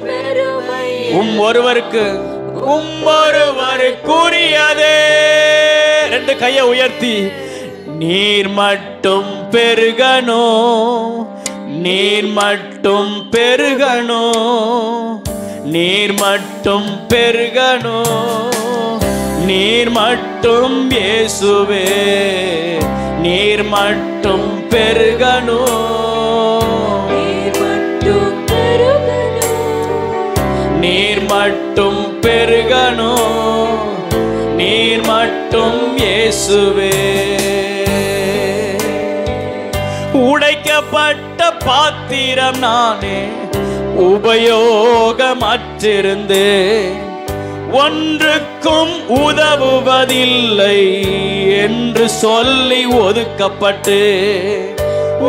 ஒருவருக்குரியதே. ரெண்டு கையை உயர்த்தி, நீர் மட்டும் பெருகணும், நீர் மட்டும் பெருகணும், நீர் மட்டும் பெருகணும், நீர் மட்டும் இயேசுவே, நீர் மட்டும் பெருகணும், நீர் மட்டும் பெருகணும், நீர் மட்டும் இயேசுவே. உடைக்கப்பட்ட பாத்திரம் நானே, உபயோகமற்றிருந்து ஒன்றுக்கும் உதவுவதில்லை என்று சொல்லி ஒதுக்கப்பட்டு,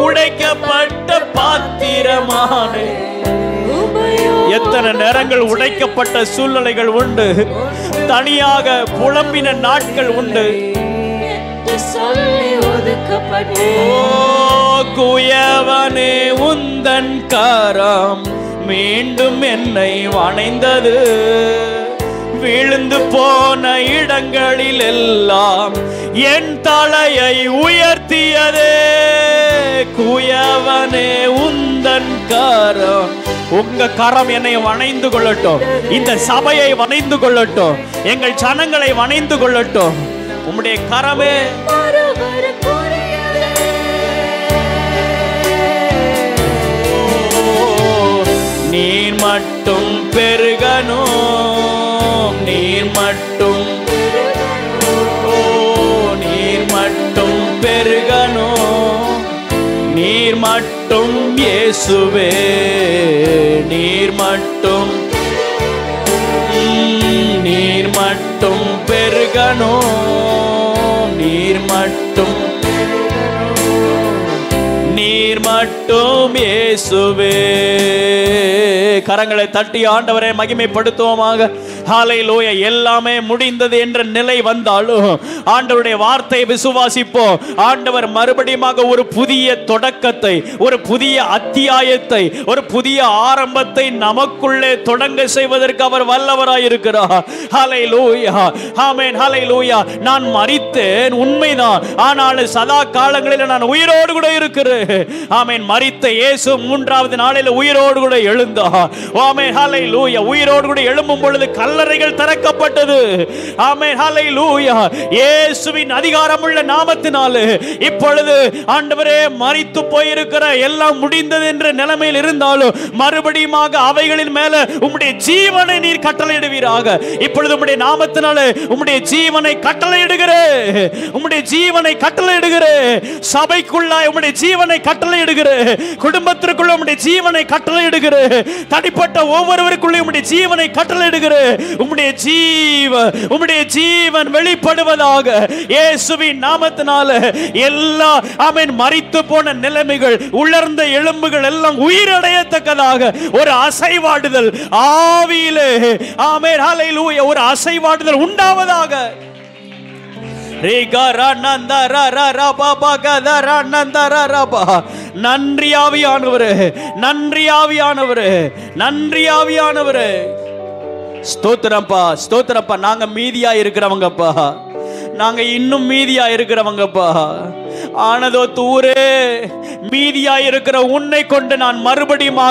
உடைக்கப்பட்ட பாத்திரமானே. எத்தனை நேரங்கள் உடைக்கப்பட்ட சூழ்நிலைகள் உண்டு, தனியாக புலம்பின நாட்கள் உண்டு. குயவனே உந்தன் கரம் மீண்டும் என்னை வணைந்தது, விழுந்து போன இடங்களில் எல்லாம் என் தலையை உயர்த்தியதே. குயவனே உந்தன் கரம், உங்க கரம் என்னை வணைந்து கொள்ளட்டும், இந்த சபையை வணைந்து கொள்ளட்டும், எங்கள் ஜனங்களை வணைந்து கொள்ளட்டும். உம்முடைய கரமே நீர் மட்டும் பெருகணும், நீர் மட்டும், நீர் மட்டும் பெருகணும், நீர் மட்டும் இயேசுவே, நீர் மட்டும். பெருகணும், நீர் மட்டும் நீர் மட்டும் இயேசுவே. கரங்களை தட்டி ஆண்டவரை மகிமைப்படுத்துவோமாக. ஹல்லேலூயா. எல்லாமே முடிந்தது என்ற நிலை வந்தாலும் ஆண்டவருடைய வார்த்தையை விசுவாசிப்போம். ஆண்டவர் மறுபடியும் ஒரு புதிய தொடக்கத்தை, ஒரு புதிய அத்தியாயத்தை, ஒரு புதிய ஆரம்பத்தை நமக்குள்ளே தொடங்க செய்வதற்கு அவர் வல்லவராய் இருக்கிறார். ஹல்லேலூயா, ஆமென், ஹல்லேலூயா. நான் மரித்தேன் உண்மைதான், ஆனால் சதா காலங்களில் நான் உயிரோடு கூட இருக்கிறேன். ஆமென். மரித்த இயேசு மூன்றாவது நாளில் உயிரோடு கூட எழுந்தார். ஆமென், ஹல்லேலூயா. உயிரோடு கூட எழும்பும் பொழுது கல்லறைகள் திறக்கப்பட்டது. ஆமென், ஹல்லேலூயா. இயேசுவின் அதிகாரமுள்ள நாமத்தினாலே இப்பொழுது ஆண்டவரே மரித்து போயிருக்கிற எல்லாம் முடிந்தது என்ற நிலைமையில் இருந்தாலும் மறுபடியும் அவைகளின் மேல உம்முடைய ஜீவனை நீர் கட்டளையிடுவீராக. இப்பொழுது உம்முடைய நாமத்தினாலே உம்முடைய ஜீவனை கட்டளையிடுகிறேன், உம்முடைய ஜீவனை கட்டளையிடுகிறேன். சபைக்குள்ளாய் உம்முடைய ஜீவனை கட்டளையிடுகிறேன், குடும்பத்திற்குள்ள உம்முடைய ஜீவனை கட்டளையிடுகிறேன், தனிப்பட்ட ஒவ்வொருவருக்குள்ளே உம்முடைய ஜீவனை கட்டளையிடுகிறேன். உம்முடைய ஜீவன் வெளிப்படுவதாக இயேசுவின் நாமத்தினால. எல்லா ஆமென் மரித்து போன நிலைமைகள், உலர்ந்த எலும்புகள் எல்லாம் உயிரடையத்தக்கதாக ஒரு அசைவாடுதல் ஆவியிலே, ஆமென், ஹல்லேலூயா, ஒரு அசைவாடுதல் உண்டாவதாக. நன்றி ஆவியானவரே, நன்றி ஆவியானவரே, நன்றி ஆவியானவரே. ஸ்தோத்திரப்பா, ஸ்தோத்திரப்பா. நாங்க மீதியா இருக்கிறவங்கப்பா, நாங்க இன்னும் மீதியா இருக்கிறவங்கப்பா. ஆனதோ தூரே மீதியா இருக்கிற உன்னை கொண்டு நான் மறுபடியும்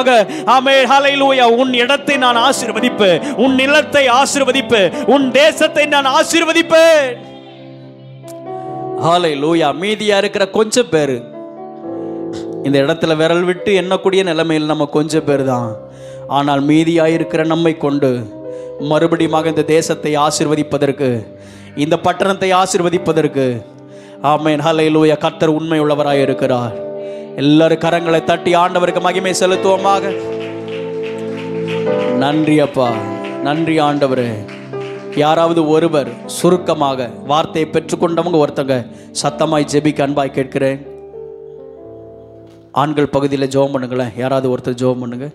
ஆமென், ஹல்லேலூயா, உன் இடத்தை நான் ஆசீர்வதிப்பேன், உன் நிலத்தை ஆசீர்வதிப்பேன், உன் தேசத்தை நான் ஆசீர்வதிப்பேன். ஹல்லேலூயா. மீதியா இருக்கிற கொஞ்சம் பேரு இந்த இடத்துல விரல் விட்டு எண்ணக்கூடிய நிலைமையில் நம்ம கொஞ்சம் பேர் தான். ஆனால் மீதியாயிருக்கிற நம்மை கொண்டு மறுபடியும் இந்த தேசத்தை ஆசீர்வதிப்பதற்கு, இந்த பட்டணத்தை ஆசீர்வதிப்பதற்கு, ஆமென், ஹல்லேலூயா, கர்த்தர் உண்மை உள்ளவராய் இருக்கிறார். எல்லாரும் கரங்களை தட்டி ஆண்டவருக்கு மகிமை செலுத்துவோமாக. நன்றி அப்பா, நன்றி ஆண்டவரே. யாராவது ஒருவர் சுருக்கமாக வார்த்தையை பெற்றுக்கொண்டவங்க ஒருத்தங்க சத்தமாய் ஜெபிக்க அன்பாய் கேட்கிறேன். ஆண்கள் பகுதியில் ஜெபம் பண்ணுங்களேன். யாராவது ஒருத்தர் ஜெபம் பண்ணுங்க.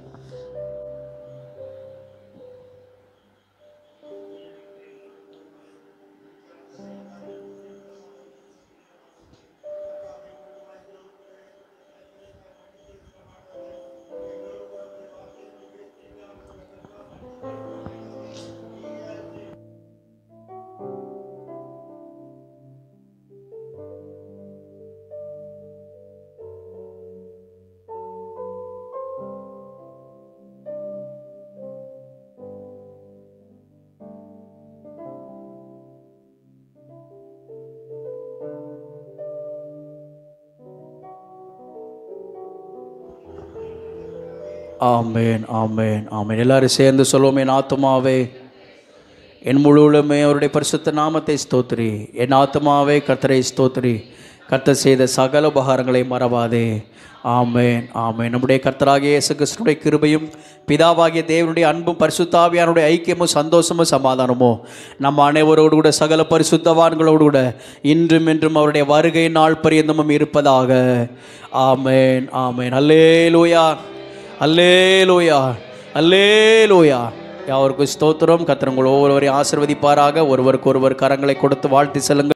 ஆமென், ஆமென், ஆமென். எல்லாரும் சேர்ந்து சொல்லுவோம். என் ஆத்துமாவே என் முழுவதுமே அவருடைய பரிசுத்த நாமத்தை ஸ்தோத்திரி. என் ஆத்துமாவே கர்த்தரை ஸ்தோத்திரி. கர்த்தர் செய்த சகல உபகாரங்களை மறவாதே. ஆமென், ஆமென். நம்முடைய கர்த்தராகிய இயேசு கிறிஸ்துவினுடைய கிருபையும் பிதாவாகிய தேவனுடைய அன்பும் பரிசுத்த ஆவியானுடைய ஐக்கியமும் சந்தோஷமும் சமாதானமும் நம்ம அனைவரோடு கூட சகல பரிசுத்தவான்களோடு கூட இன்றும் என்றும் அவருடைய வருகை நாள் பரியந்தமும் இருப்பதாக. ஆமென், ஆமென். அல்லேலூயா, அல்லேலூயா, அல்லேலூயா. யாவருக்கும் ஸ்தோத்திரம். கர்த்தர் உங்கள் ஒவ்வொருவரையும் ஆசீர்வதிப்பாராக. ஒருவருக்கு ஒருவர் கரங்களை கொடுத்து வாழ்த்தி செல்லுங்கள்.